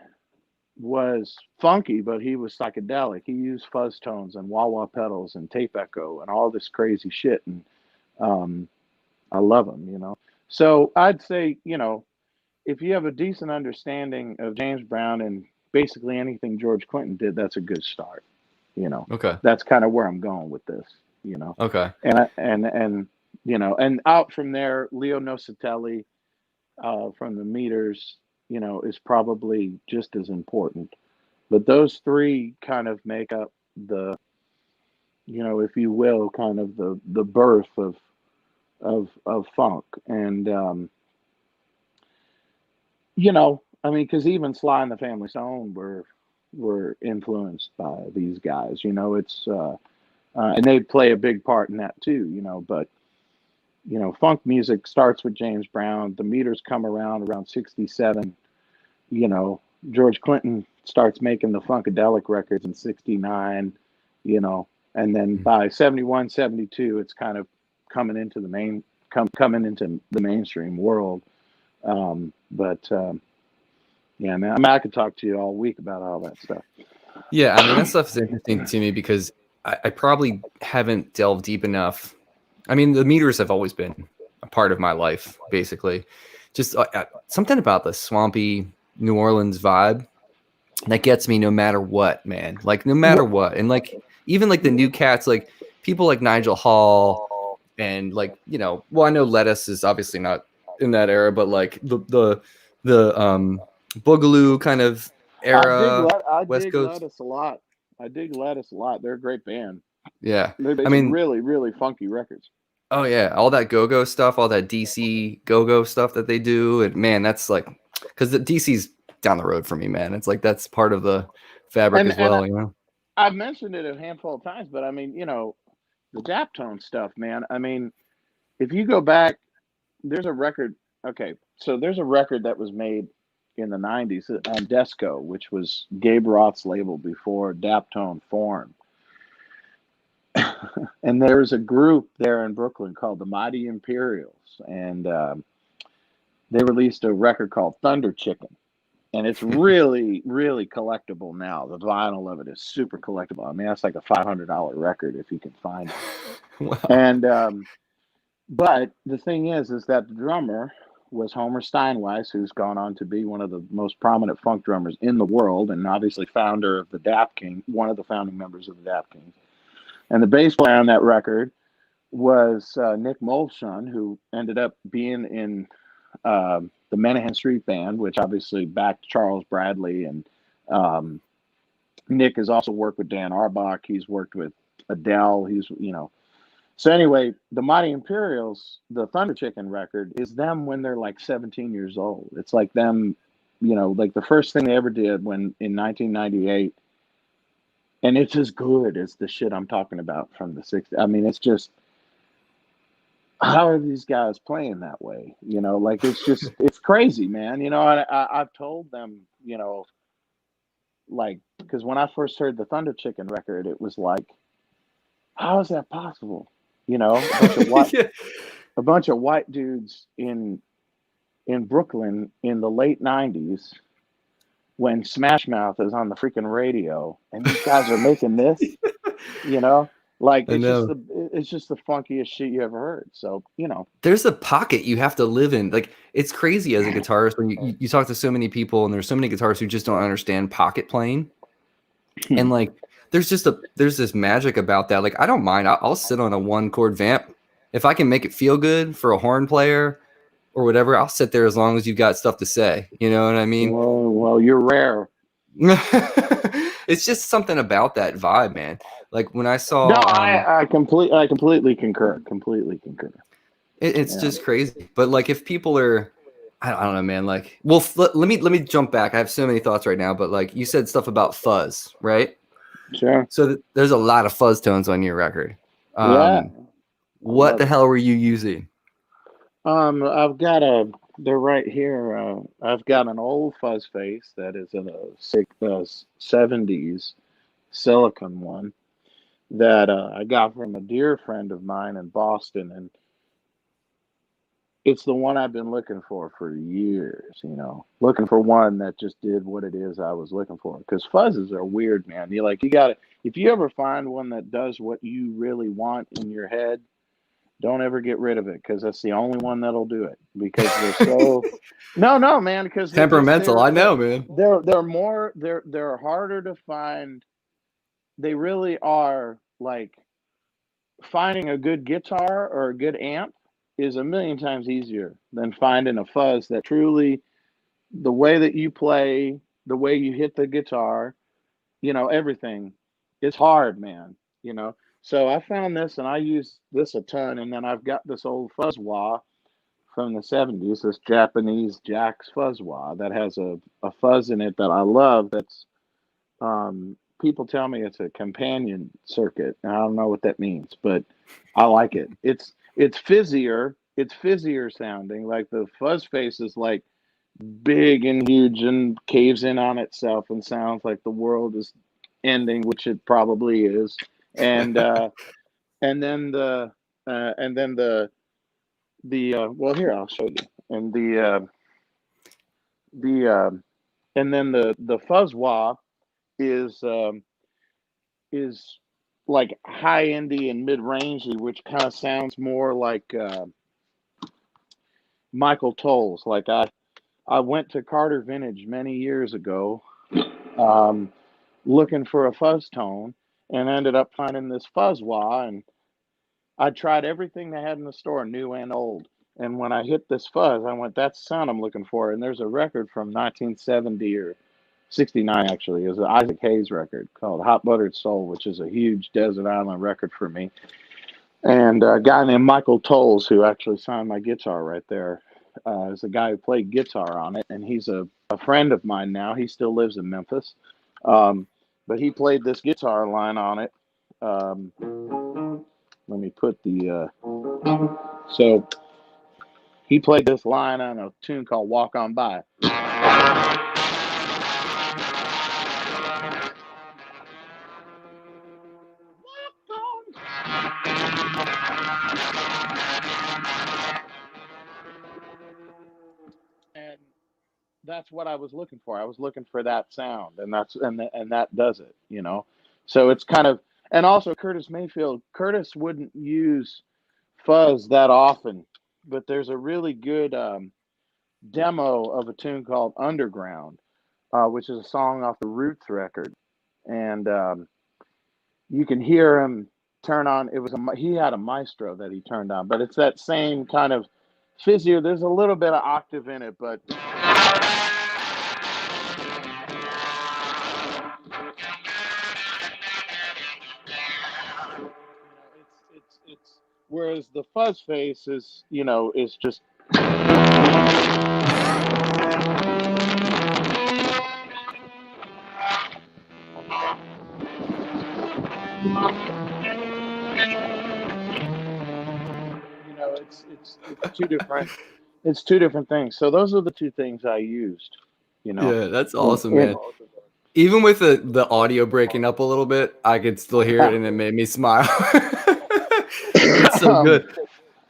was funky, but he was psychedelic. He used fuzz tones and wah wah pedals and tape echo and all this crazy shit, and um, I love him, you know. So I'd say, you know, if you have a decent understanding of James Brown and basically anything George Clinton did, that's a good start. You know, Okay. that's kind of where I'm going with this. You know, Okay. and you know, and out from there, Leo Nositelli from the Meters, you know, is probably just as important. But those three kind of make up the, you know, if you will, kind of the birth of funk, and you know, I mean, because even Sly and the Family Stone were influenced by these guys. You know, it's and they play a big part in that too. You know, but you know, funk music starts with James Brown. The Meters come around '67. You know, George Clinton starts making the Funkadelic records in '69. You know, and then by '71, '72, it's kind of coming into the coming into the mainstream world. But yeah, man, I mean, I could talk to you all week about all that stuff. Yeah, I mean that stuff is interesting to me because I probably haven't delved deep enough. I mean, the Meters have always been a part of my life, basically. Just something about the swampy New Orleans vibe that gets me no matter what, man. Like no matter Well, what, and like even like the new cats, like people like Nigel Hall, and like well, I know Lettuce is obviously not in that era, but like the Boogaloo kind of era, I West dig Coast. Lettuce a lot. I dig Lettuce a lot. They're a great band. Yeah, They I make some mean, really really funky records. oh yeah, all that go-go stuff, all that DC go-go stuff that they do, and man, that's like because the DC's down the road for me, man. It's like that's part of the fabric as And well, you know. I've mentioned it a handful of times, but I mean, you know, the Daptone stuff, man. I mean, if you go back, there's a record. Okay, so there's a record that was made in the '90s on Desco, which was Gabe Roth's label before Daptone formed. And there's a group there in Brooklyn called the Mighty Imperials, and they released a record called Thunder Chicken, and it's really, really collectible now. The vinyl of it is super collectible. I mean, that's like a $500 record if you can find it. Wow. And but the thing is that the drummer was Homer Steinweiss, who's gone on to be one of the most prominent funk drummers in the world, and obviously founder of the Dap King, one of the founding members of the Dap Kings. And the bass player on that record was Nick Molson, who ended up being in the Menahan Street Band, which obviously backed Charles Bradley. And um, Nick has also worked with Dan Arbach. He's worked with Adele. He's, you know. So anyway, the Mighty Imperials, the Thunder Chicken record, is them when they're like 17 years old. It's like them, you know, like the first thing they ever did when in 1998. And it's as good as the shit I'm talking about from the 60s. I mean, it's just, how are these guys playing that way? You know, like it's just it's crazy, man. You know, I've told them, you know, like because when I first heard the Thunder Chicken record, it was like, how is that possible? You know, Yeah. a bunch of white dudes in Brooklyn in the late '90s when Smash Mouth is on the freaking radio, and these guys are making this. You know, like I know. it's just the funkiest shit you ever heard. So you know. There's a pocket you have to live in. Like it's crazy as a guitarist when you talk to so many people and there's so many guitarists who just don't understand pocket playing. And like there's this magic about that. Like I don't mind. I'll sit on a one chord vamp if I can make it feel good for a horn player or whatever. I'll sit there as long as you've got stuff to say. You know what I mean? Well, you're rare. It's just something about that vibe, man. Like when I No, saw I completely concur. Completely concur. it's Yeah, just crazy. But like if people are I don't know, man. Like, well, let me jump back. I have so many thoughts right now, but like you said stuff about fuzz, right? sure. So there's a lot of fuzz tones on your record. Yeah. Um, I What love the it. hell were you using? I've got they're right here. I've got an old fuzz face that is in a 70s silicon one that I got from a dear friend of mine in Boston, and it's the one I've been looking for years. Looking for one that just did what it is I was looking for. Because fuzzes are weird, man. You got to if you ever find one that does what you really want in your head, don't ever get rid of it because that's the only one that'll do it because they're so no man because Temperamental, I know, man. they're more they're harder to find. They really are. Like, finding a good guitar or a good amp is a million times easier than finding a fuzz that truly, the way that you play, the way you hit the guitar, everything. It's hard, man. So I found this and I use this a ton, and then I've got this old fuzz wah from the 70s, this Japanese Jack's fuzz wah that has a fuzz in it that I love. That's people tell me it's a companion circuit, and I don't know what that means, but I like it. It's fizzier. It's fizzier sounding. Like the fuzz face is like big and huge and caves in on itself and sounds like the world is ending, which it probably is. And and then the well, here I'll show you. And the and then the fuzz wah is is like high endy and mid rangey, which kind of sounds more like Michael Tolles. Like I went to Carter Vintage many years ago, um, looking for a fuzz tone, and ended up finding this fuzz wah. And I tried everything they had in the store, new and old. And when I hit this fuzz, I went, "That's the sound I'm looking for." And there's a record from 1970 or 69, actually. It was an Isaac Hayes record called Hot Buttered Soul, which is a huge desert island record for me. And a guy named Michael Tolles, who actually signed my guitar right there, is a guy who played guitar on it. And he's a friend of mine now. He still lives in Memphis. But he played this guitar line on it. Um, let me put so he played this line on a tune called Walk On By. And that's what I was looking for. I was looking for that sound, and that does it. So it's kind of, and also Curtis Mayfield. Curtis wouldn't use fuzz that often, but there's a really good demo of a tune called Underground, which is a song off the Roots record, and you can hear him turn on. He had a maestro that he turned on, but it's that same kind of fizzier. There's a little bit of octave in it, but it's whereas the fuzz face is just it's two different things. So those are the two things I used. You know, Yeah, that's in, awesome, in man. Even with the audio breaking up a little bit, I could still hear it, and it made me smile. That's so um, good.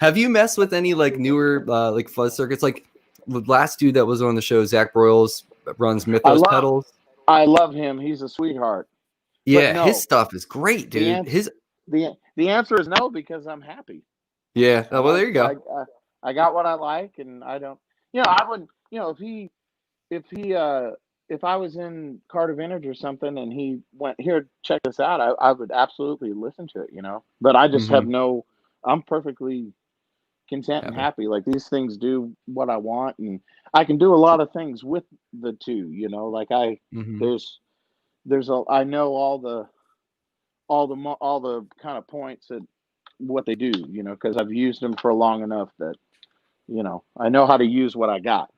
Have you messed with any like newer like fuzz circuits? Like the last dude that was on the show, Zach Broyles, runs I Mythos love pedals. I love him. He's a sweetheart. But Yeah, his no, stuff is great, the dude. answer the answer is no because I'm happy. Yeah. I Oh, well, like there you go. I got what I like, and I don't. I wouldn't. If he if I was in Carter Vintage or something and he went, "Here, check this out," I would absolutely listen to it. But I just have Mm-hmm. no. I'm perfectly content and Happy. happy. Like, these things do what I want, and I can do a lot of things with the two. Like Mm-hmm. there's I know all the kind of points that what they do. Because I've used them for long enough that I know how to use what I got.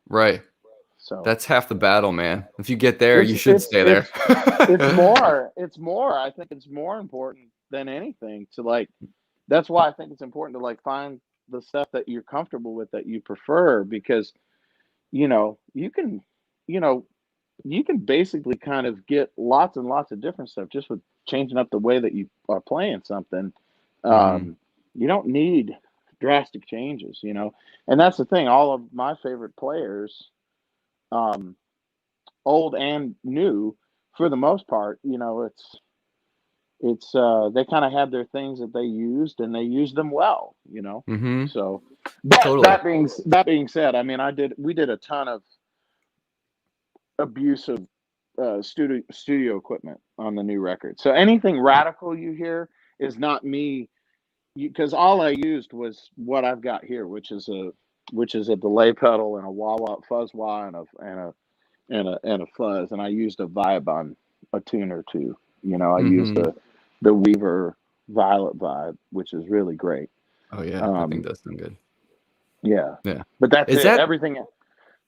Right. So That's half the battle, man. If you get there, it's you should it's stay there. it's more. I think it's more important than anything to, like, that's why I think it's important to like find the stuff that you're comfortable with that you prefer because you know you can you know you can basically kind of get lots and lots of different stuff just with changing up the way that you are playing something. Mm-hmm. Um, you don't need drastic changes, you know. And that's the thing. All of my favorite players, um, old and new, for the most part, you know, it's they kind of had their things that they used and they used them well, you know. Mm-hmm. So, but Totally. that being said, I mean, we did a ton of abuse of studio equipment on the new record. So anything radical you hear is not me because all I used was what I've got here, which is a delay pedal and a wah wah fuzz wah and a fuzz, and I used a vibe on a tune or two. You know, I used Mm-hmm. the Weaver Violet vibe, which is really great. Oh yeah, that thing Um, does sound good. yeah, Yeah. but that's Is it. that Everything.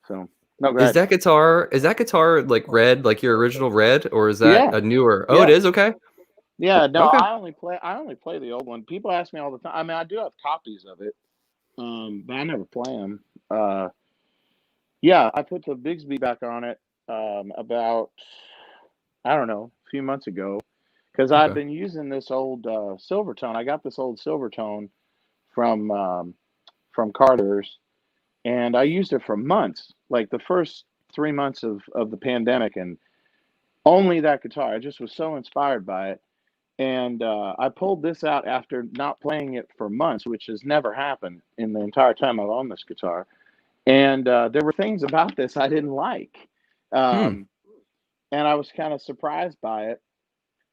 So no, go is ahead. that guitar like red, like your original red, or is that Yeah, a newer? Oh, it yeah. is. Okay. Yeah, no, Okay. I only play the old one. People ask me all the time. I mean, I do have copies of it, but I never play them. Uh, yeah, I put the Bigsby back on it about I don't know a few months ago because I've Okay. been using this old Silvertone. I got this old Silvertone from Carter's, and I used it for months, like the first 3 months of the pandemic, and only that guitar. I just was so inspired by it. And I pulled this out after not playing it for months, which has never happened in the entire time I've owned this guitar. And there were things about this I didn't like, Hmm. um, and I was kind of surprised by it.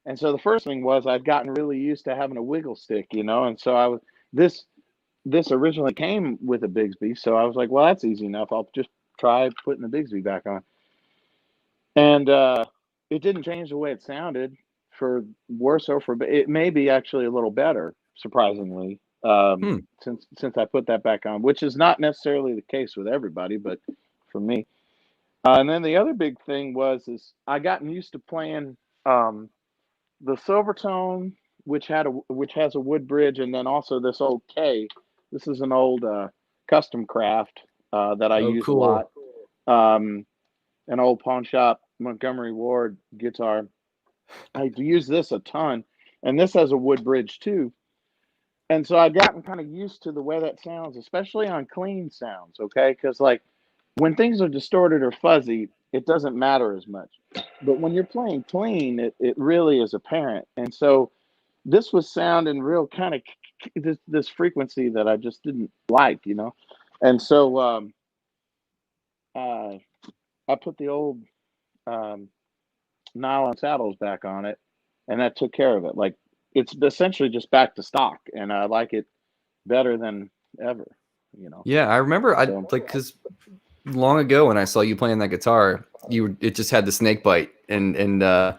And so the first thing was I'd gotten really used to having a wiggle stick, you know. And so I was this this originally came with a Bigsby, so I was like, well, that's easy enough. I'll just try putting the Bigsby back on. And it didn't change the way it sounded for worse or for it may be actually a little better, surprisingly, Hmm. since I put that back on, which is not necessarily the case with everybody, but for me. And then the other big thing was is I gotten used to playing um, the Silvertone, which has a wood bridge, and then also this old K. This is an old custom craft that I Oh, use a cool. lot. Um, an old pawn shop Montgomery Ward guitar. I use this a ton, and this has a wood bridge too. And so I've gotten kind of used to the way that sounds, especially on clean sounds. Okay, because like when things are distorted or fuzzy, it doesn't matter as much. But when you're playing clean, it really is apparent. And so this was sounding real kind of this frequency that I just didn't like, you know. And so uh, I put the old um, nylon saddles back on it, and that took care of it. Like it's essentially just back to stock, and I like it better than ever. You know, Yeah, I remember I so like because long ago when I saw you playing that guitar, it just had the snake bite, and I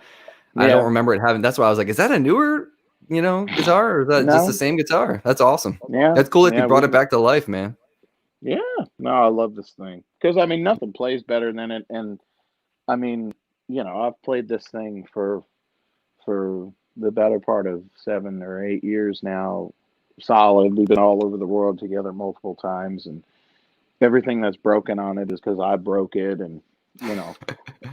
don't yeah, remember it having. That's why I was like, is that a newer, guitar, or is that just the no, same guitar? That's awesome. yeah, That's cool that you yeah, brought it we, back to life, man. yeah. No, I love this thing because I mean nothing plays better than it, and I mean you know I've played this thing for the better part of 7 or 8 years now, solid. We've been all over the world together multiple times, and everything that's broken on it is because I broke it, and you know,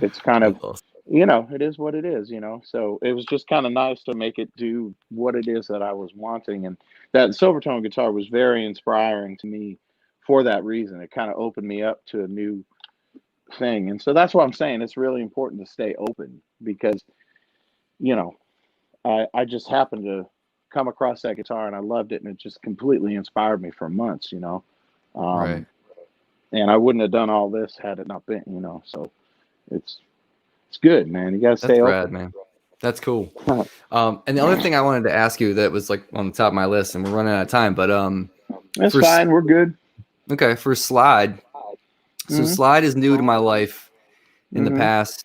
it's kind That's of, awesome. you know, it is what it is, you know. So it was just kind of nice to make it do what it is that I was wanting, and that Silvertone guitar was very inspiring to me for that reason. It kind of opened me up to a new thing, and so that's what I'm saying. It's really important to stay open because you know I just happened to come across that guitar and I loved it, and it just completely inspired me for months, you know. Right. Um, and I wouldn't have done all this had it not been, you know. So it's it's good, man. You got to stay That's rad, open. man. That's cool. And the other thing I wanted to ask you that was like on the top of my list, and we're running out of time, but That's for fine. We're good. okay, for slide. So Hmm. slide is new to my life in the Hmm. past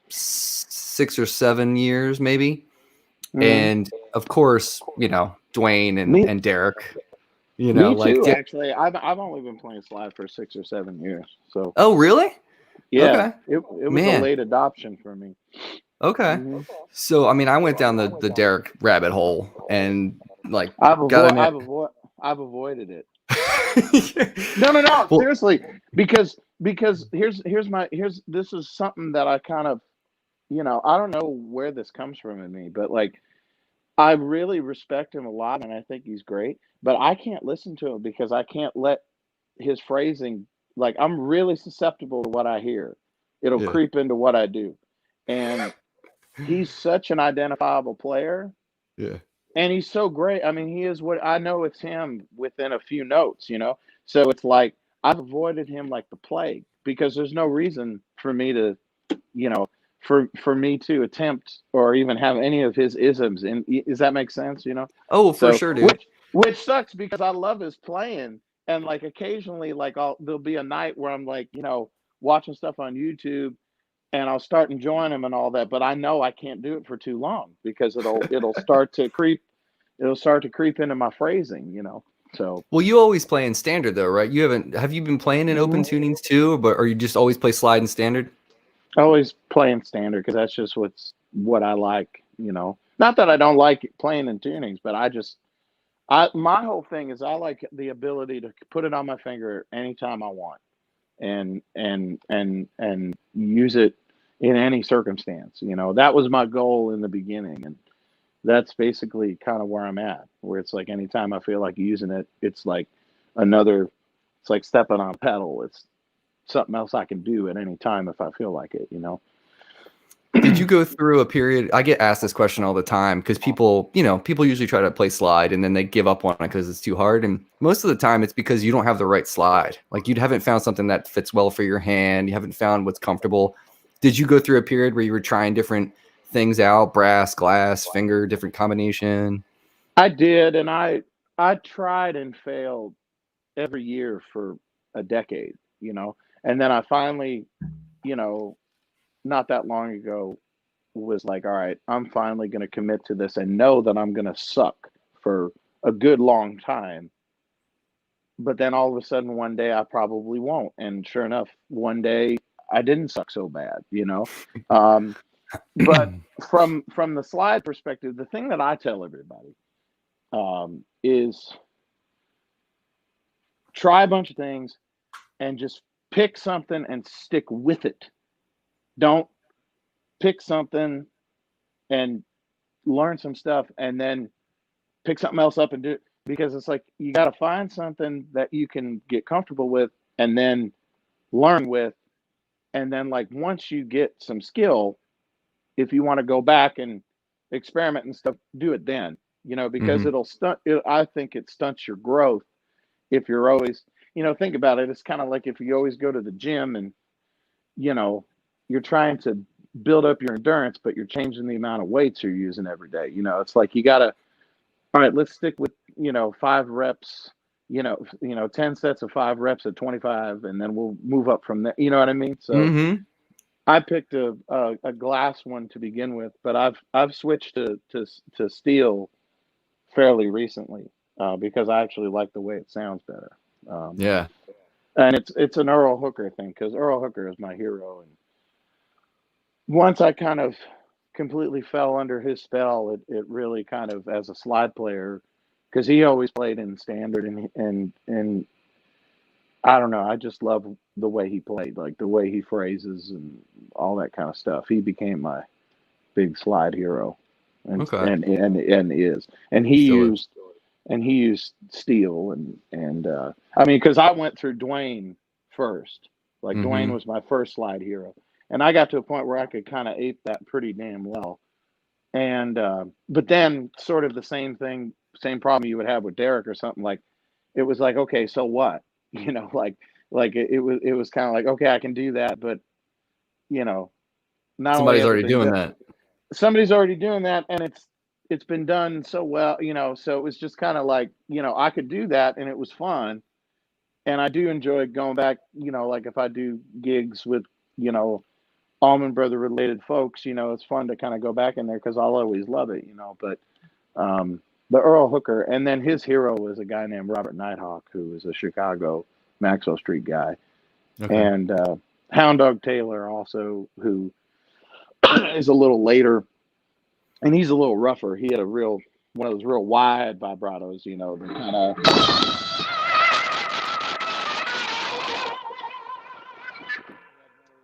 6 or 7 years, maybe. Hmm. And of course, Dwayne and Me, and Derek. me Like, too. Actually, I've only been playing slide for 6 or 7 years. So oh, really? yeah, Okay, it was a man. late adoption for me. Okay. Hmm. So, I mean, I went down the Derek rabbit hole, and like I've got avoid in I've it? avoid I've avoided it. No, Well, seriously, because here's this is something that I kind of, I don't know where this comes from in me, but like I really respect him a lot and I think he's great, but I can't listen to him because I can't let his phrasing, like I'm really susceptible to what I hear. It'll yeah, creep into what I do. And he's such an identifiable player yeah, and he's so great. I mean, he is what I know it's him within a few notes, So it's like I've avoided him like the plague because there's no reason for me to, you know, for me to attempt or even have any of his isms. And does that make sense? oh, for So sure, dude. which sucks because I love his playing and like occasionally like there'll be a night where I'm like watching stuff on YouTube and I'll start enjoying him and all that, but I know I can't do it for too long because it'll start to creep into my phrasing. So Well, you always play in standard though, right? Have you been playing in open mhm. tunings too, but or you just always play slide and standard? I always play in standard because that's just what I like. Not that I don't like playing in tunings, but my whole thing is I like the ability to put it on my finger anytime I want and use it in any circumstance. That was my goal in the beginning, and that's basically kind of where I'm at. Where it's like anytime I feel like using it, it's like another. It's like stepping on a pedal. It's something else I can do at any time if I feel like it. Did you go through a period? I get asked this question all the time because people usually try to play slide and then they give up on it because it's too hard. And most of the time it's because you don't have the right slide. Like you haven't found something that fits well for your hand. You haven't found what's comfortable. Did you go through a period where you were trying different things out, brass, glass, finger, different combination? I did, and I tried and failed every year for a decade, and then I finally, you know, not that long ago was like, all right, I'm finally going to commit to this and know that I'm going to suck for a good long time. But then all of a sudden, one day I probably won't. And sure enough, one day I didn't suck so bad. Um, but from the slide perspective, the thing that I tell everybody is try a bunch of things and just pick something and stick with it. Don't pick something and learn some stuff and then pick something else up and do it because it's like you got to find something that you can get comfortable with and then learn with and then like once you get some skill if you want to go back and experiment and stuff do it then because Hmm. I think it stunts your growth if you're always think about it, it's kind of like if you always go to the gym and you know you're trying to build up your endurance but you're changing the amount of weights you're using every day. It's like you got to, all right, let's stick with 5 reps, 10 sets of 5 reps at 25 and then we'll move up from there, you know what I mean? So Hmm. I picked a glass one to begin with, but I've switched to steel fairly recently because I actually like the way it sounds better. um, Yeah. and it's an Earl Hooker thing because Earl Hooker is my hero, and once I kind of completely fell under his spell, it really kind of as a slide player because he always played in standard and I don't know, I just love the way he played, like the way he phrases and all that kind of stuff. He became my big slide hero, and Okay. and is and he Still is. used steel and I mean because I went through Dwayne first, like Dwayne Hmm. was my first slide hero, and I got to a point where I could kind of ape that pretty damn well. And but then sort of the same thing, same problem you would have with Derek or something like it was like okay, so what? Like it was kind of like okay, I can do that, but you know not only Somebody's has it already been doing done, that. somebody's already doing that and it's been done so well, so it was just kind of like I could do that and it was fun, and I do enjoy going back, like if I do gigs with you know Allman Brother related folks, it's fun to kind of go back in there because I'll always love it. But um the Earl Hooker, and then his hero was a guy named Robert Nighthawk who was a Chicago Maxwell Street guy, Okay. and Hound Dog Taylor also, who is a little later and he's a little rougher. He had a real one of those real wide vibratos, you know, the kind of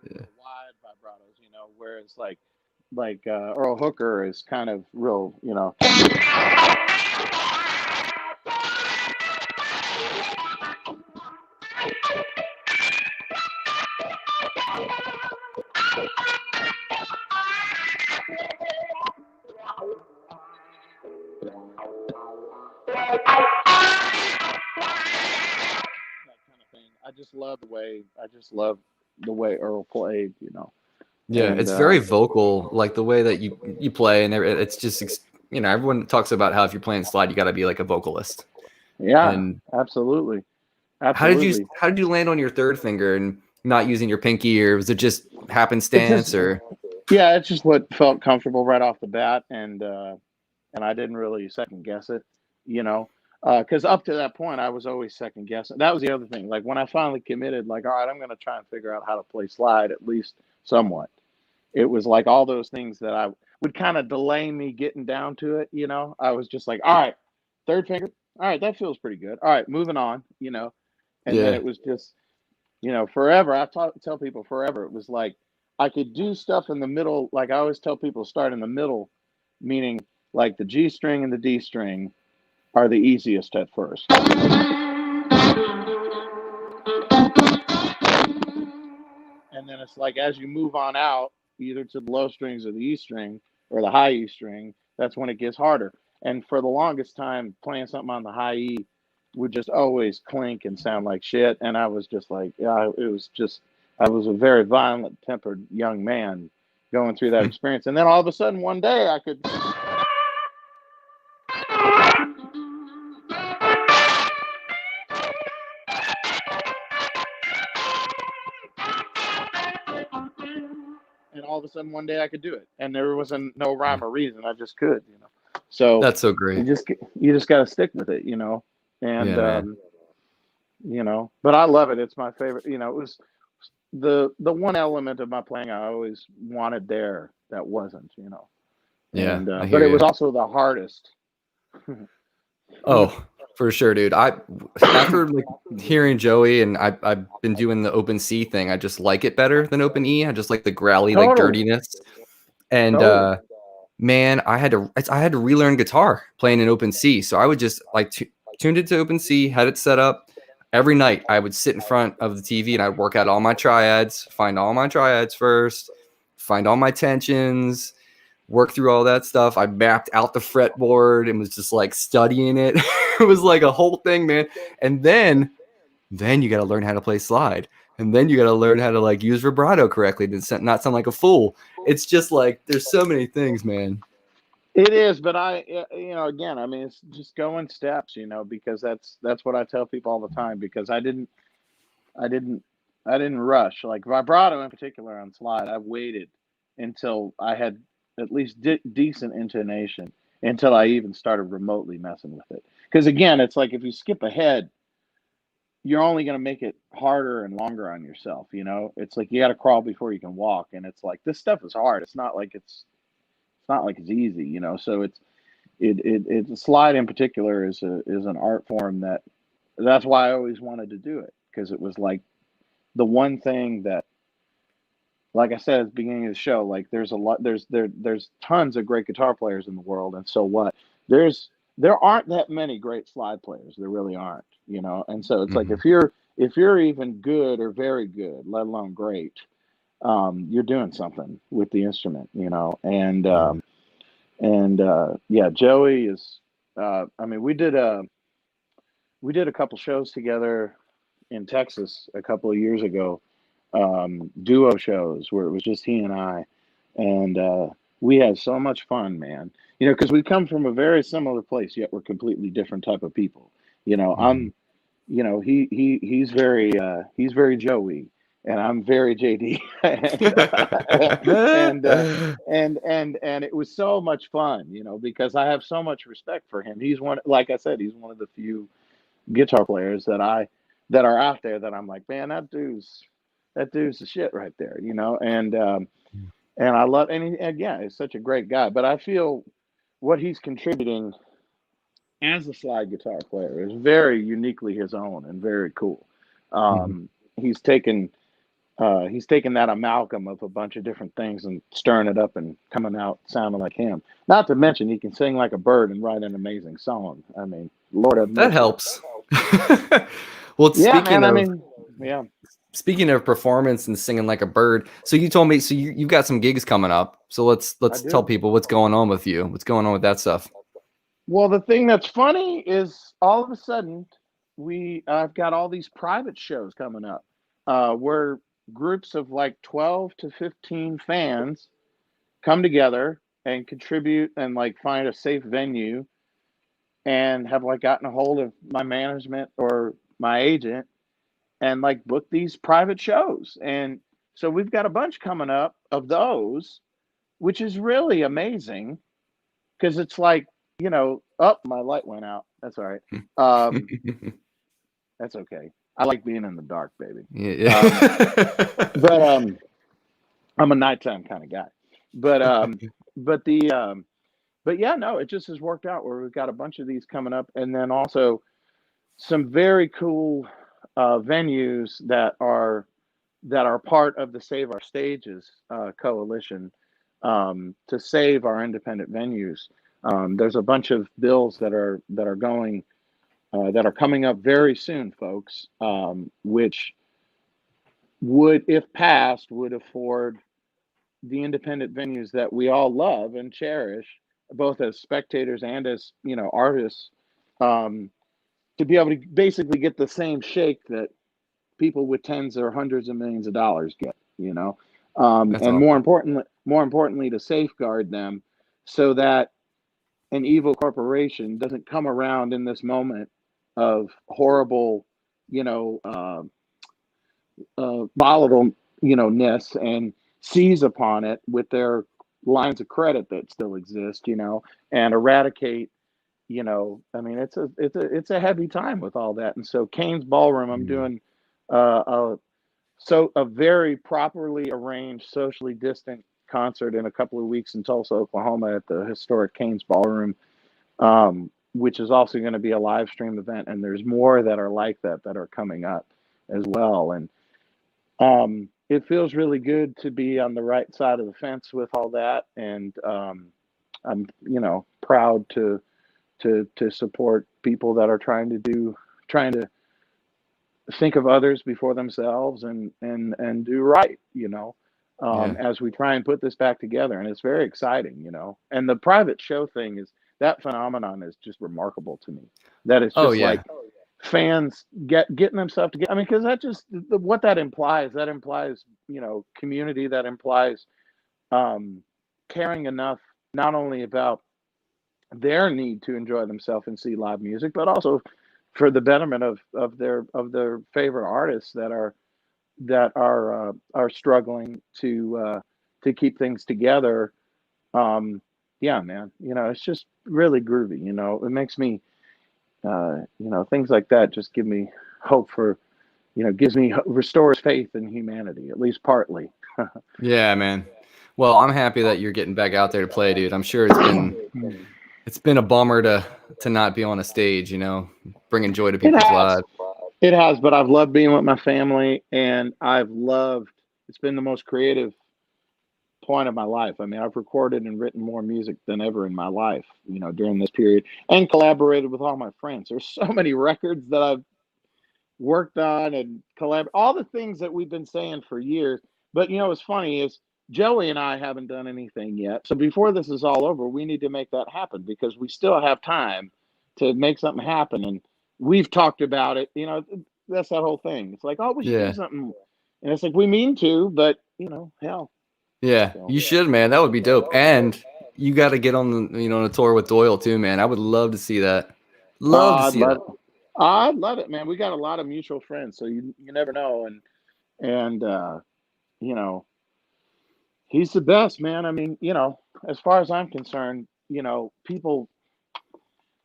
Yeah. real wide vibratos, you know, whereas Earl Hooker is kind of real, you know, that kind of thing. I just love the way Earl played, you know, Yeah, and it's very vocal, like the way that you play, and it's just you know, everyone talks about how if you're playing slide, you got to be like a vocalist. yeah, And absolutely, absolutely. how did you land on your third finger and not using your pinky, or was it just It just happenstance, or Yeah, it's just what felt comfortable right off the bat, and I didn't really second guess it, you know, because up to that point I was always second guessing. That was the other thing. Like when I finally committed, like, all right, I'm going to try and figure out how to play slide at least somewhat. It was like all those things that I would kind of delay me getting down to it, you know. I was just like, all right, third finger, all right, that feels pretty good. All right, moving on, you know. And then yeah, it was just, you know, forever. Tell people forever. It was like I could do stuff in the middle. Like I always tell people, start in the middle, meaning like the G string and the D string are the easiest at first. And then it's like as you move on out, either to the low strings or the E string or the high E string, that's when it gets harder. And for the longest time, playing something on the high E would just always clink and sound like shit. And I was just like, yeah, it was just, I was a very violent tempered young man going through that experience. And then all of a sudden, one day, I could. And all of a sudden, one day, I could do it, and there wasn't no rhyme or reason. I just could, you know. So that's so great. you just got to stick with it, you know. And Yeah, man. you know, but I love it. It's my favorite. You know, it was the one element of my playing I always wanted there that wasn't, you know. Yeah, And I but hear it you. was also the hardest. Oh, for sure, dude. I after like hearing Joey, and I've been doing the open C thing. I just like it better than open E. I just like the growly like Totally, dirtiness. And totally. man, I had to relearn guitar playing in open C. So I would just like tuned it to open C, had it set up. Every night I would sit in front of the TV and I'd work out all my triads, find all my triads first, find all my tensions, work through all that stuff. I mapped out the fretboard and was just like studying it. It was like a whole thing, man. And then you got to learn how to play slide. And then you got to learn how to like use vibrato correctly to not sound like a fool. It's just like there's so many things, man. It is, but you know, again, I mean, it's just go in steps, you know, because that's what I tell people all the time. Because I didn't, I didn't rush. Like vibrato in particular on slide, I waited until I had at least decent intonation until I even started remotely messing with it. Because again, it's like if you skip ahead, you're only going to make it harder and longer on yourself. You know, it's like you got to crawl before you can walk, and it's like this stuff is hard. It's not like it's easy. You know, so slide in particular is an art form that's why I always wanted to do it because it was like the one thing that, like I said at the beginning of the show, like there's a lot, there's tons of great guitar players in the world, and so what? There's there aren't that many great slide players. There really aren't, you know. And so it's like Hmm. if you're even good or very good, let alone great, you're doing something with the instrument, you know. Yeah. And yeah, Joey is. I mean, we did a couple shows together in Texas a couple of years ago, duo shows where it was just he and I, and we had so much fun, man. You know, because we come from a very similar place, yet we're completely different type of people. You know, Hmm. you know, he's very Joey, and I'm very JD, and and it was so much fun, you know, because I have so much respect for him. He's one, like I said, he's one of the few guitar players that are out there that I'm like, man, that dude's the shit right there, you know. And I love, and again, he's such a great guy. But I feel what he's contributing. as a slide guitar player is very uniquely his own and very cool. Mhm. Um, he's taken he's taken that amalgam of a bunch of different things and stirring it up and coming out sounding like him. Not to mention he can sing like a bird and write an amazing song. I mean, Lord have That mercy. helps. Well, Yeah, man. I mean, yeah, speaking of performance and singing like a bird, so you told me you've got some gigs coming up. So I let's tell do. people what's going on with you. What's going on with that stuff? Well, the thing that's funny is all of a sudden we I've got all these private shows coming up, where groups of like 12 to 15 fans come together and contribute and like find a safe venue and have like gotten a hold of my management or my agent and like book these private shows. And so we've got a bunch coming up of those, which is really amazing because it's like, oh, my light went out. That's all right. Um, that's okay. I like being in the dark, baby. Um, Yeah. but I'm a nighttime kind of guy. But but the but yeah, no, it just has worked out where we've got a bunch of these coming up, and then also some very cool venues that are part of the Save Our Stages coalition to save our independent venues. There's a bunch of bills that are going that are coming up very soon, folks, which would, if passed, would afford the independent venues that we all love and cherish, both as spectators and as artists, um, to be able to basically get the same shake that people with tens or hundreds of millions of dollars get. That's And awesome. more importantly, to safeguard them so that an evil corporation doesn't come around in this moment of horrible, you know, uh, volatile, ness and seize upon it with their lines of credit that still exist, and eradicate. I mean, it's a heavy time with all that. And so, Kane's Ballroom, I'm Mm. doing a a very properly arranged, socially distant concert in a couple of weeks in Tulsa, Oklahoma, at the historic Kane's Ballroom, which is also going to be a live stream event. And there's more that are like that are coming up as well. And it feels really good to be on the right side of the fence with all that, and I'm proud to support people that are trying to think of others before themselves and do right, Yeah. as we try and put this back together. And it's very exciting, and the private show thing is that phenomenon is just remarkable to me. That it's Oh just yeah. like fans getting themselves together. I mean, because that just what that implies, community. That implies um, caring enough not only about their need to enjoy themselves and see live music, but also for the betterment of their favorite artists that are struggling to keep things together. Um, yeah, man, it's just really groovy. It makes me things like that just give me hope for, restores faith in humanity, at least partly. Yeah, man. Well, I'm happy that you're getting back out there to play, dude. I'm sure it's been a bummer to not be on a stage, bringing joy to It people's has. lives. It has, but I've loved being with my family, and it's been the most creative point of my life. I mean, I've recorded and written more music than ever in my life, during this period, and collaborated with all my friends. There's so many records that I've worked on and all the things that we've been saying for years. But what's funny is Joey and I haven't done anything yet. So before this is all over, we need to make that happen because we still have time to make something happen. And we've talked about it. That's that whole thing. It's like, oh, we should do Yeah. something. And it's like, we mean to, but hell. Yeah, So you should, man. That would be dope. And you got to get on on a tour with Doyle too, man. I would love to see that. Love to I'd see love that. I'd love it, man. We got a lot of mutual friends, so you never know. And you know, he's the best, man. I mean, as far as I'm concerned, people,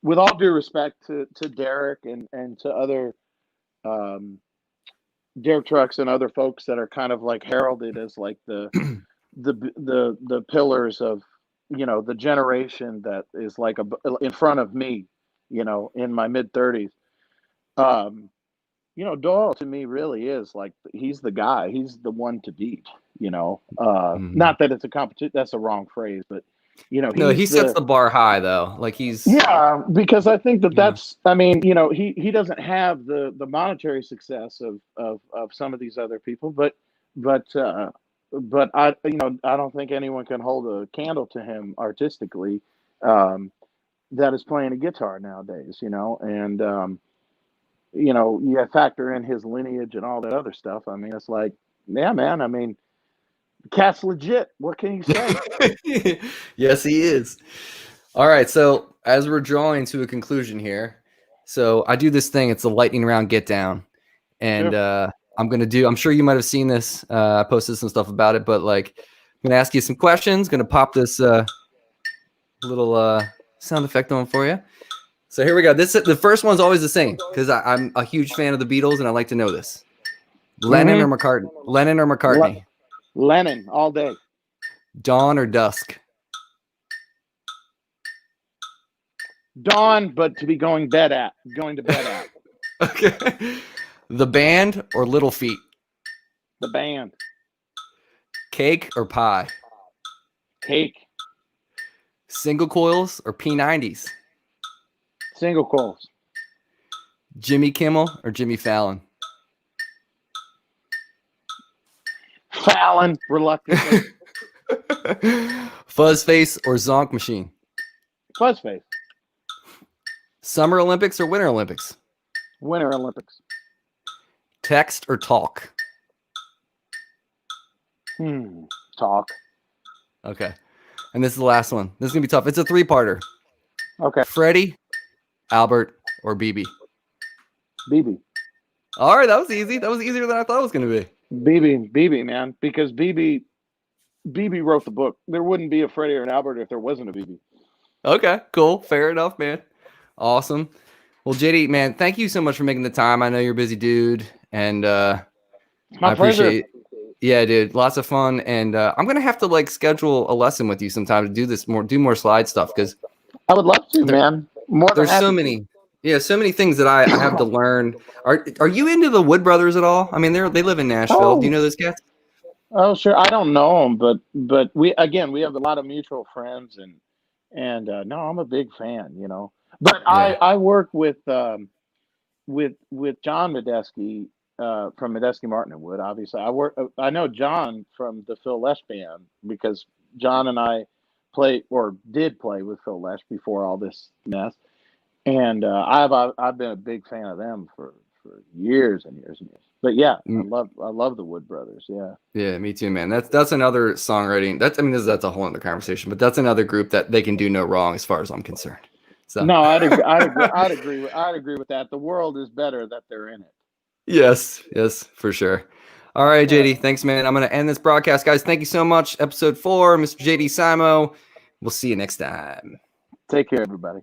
with all due respect to Derek and to other um, Derek Trucks and other folks that are kind of like heralded as like the pillars of the generation that is like in front of me in my mid 30s. Um, Doyle to me really is like he's the guy. He's the one to beat. Mhm. Not that it's a competition. That's a wrong phrase, but No, he he's sets the the bar high though. Like he's, yeah, because I think that you know, that's. I mean, he doesn't have the monetary success of some of these other people, but I don't think anyone can hold a candle to him artistically. That is playing a guitar nowadays, and you factor in his lineage and all that other stuff. I mean, it's like, yeah, man. I mean, the cat's legit. What can you say? yes, he is. All right, so as we're drawing to a conclusion here, so I do this thing. It's the lightning round get down, and Sure. I'm sure you might have seen this. I posted some stuff about it, but like, I'm gonna ask you some questions. Gonna pop this little sound effect on for you. So here we go. The first one's always the same because I'm a huge fan of the Beatles, and I like to know this. Lennon Mm-hmm. or McCartney? Lennon or McCartney? Lennon all day. Dawn or dusk? Dawn, but to be going to bed at Okay. The band or Little Feat? the band. Cake or pie? Cake. Single coils or P90s? Single coils. Jimmy Kimmel or Jimmy Fallon? Fallon, reluctantly. Fuzzface or Zonk Machine? Fuzzface. Summer Olympics or Winter Olympics? Winter Olympics. Text or talk? Talk. Okay. And this is the last one. This is going to be tough. It's a three-parter. Okay. Freddie, Albert, or BB? BB. All right, that was easy. That was easier than I thought it was going to be. BB, man. Because BB wrote the book. There wouldn't be a Freddie or an Albert if there wasn't a BB. Okay, cool. Fair enough, man. Awesome. Well, JD, man, thank you so much for making the time. I know you're a busy dude, and My I pleasure. appreciate. Yeah, dude, lots of fun, and I'm gonna have to like schedule a lesson with you sometime to do more slide stuff because I would love to, man. More than there's happy so to. many, so many things that I have to learn. Are you into the Wood Brothers at all? I mean, they live in Nashville. Do you Oh, know those cats? oh, sure. I don't know them, but we have a lot of mutual friends, and no, I'm a big fan. But I Yeah. I work with John Medeski from Medeski Martin and Wood. Obviously, I know John from the Phil Lesh band because John and I play or did play with Phil Lesh before all this mess, and I've been a big fan of them for years and years and years. But yeah, I love the Wood Brothers. Yeah. Yeah, me too, man. That's another songwriting. That's a whole other conversation, but that's another group that they can do no wrong as far as I'm concerned. So No, I'd agree with that. The world is better that they're in it. yes, for sure. All right, All right. JD. Thanks, man. I'm gonna end this broadcast, guys. Thank you so much. Episode 4, Mr. JD Simo. We'll see you next time. Take care, everybody.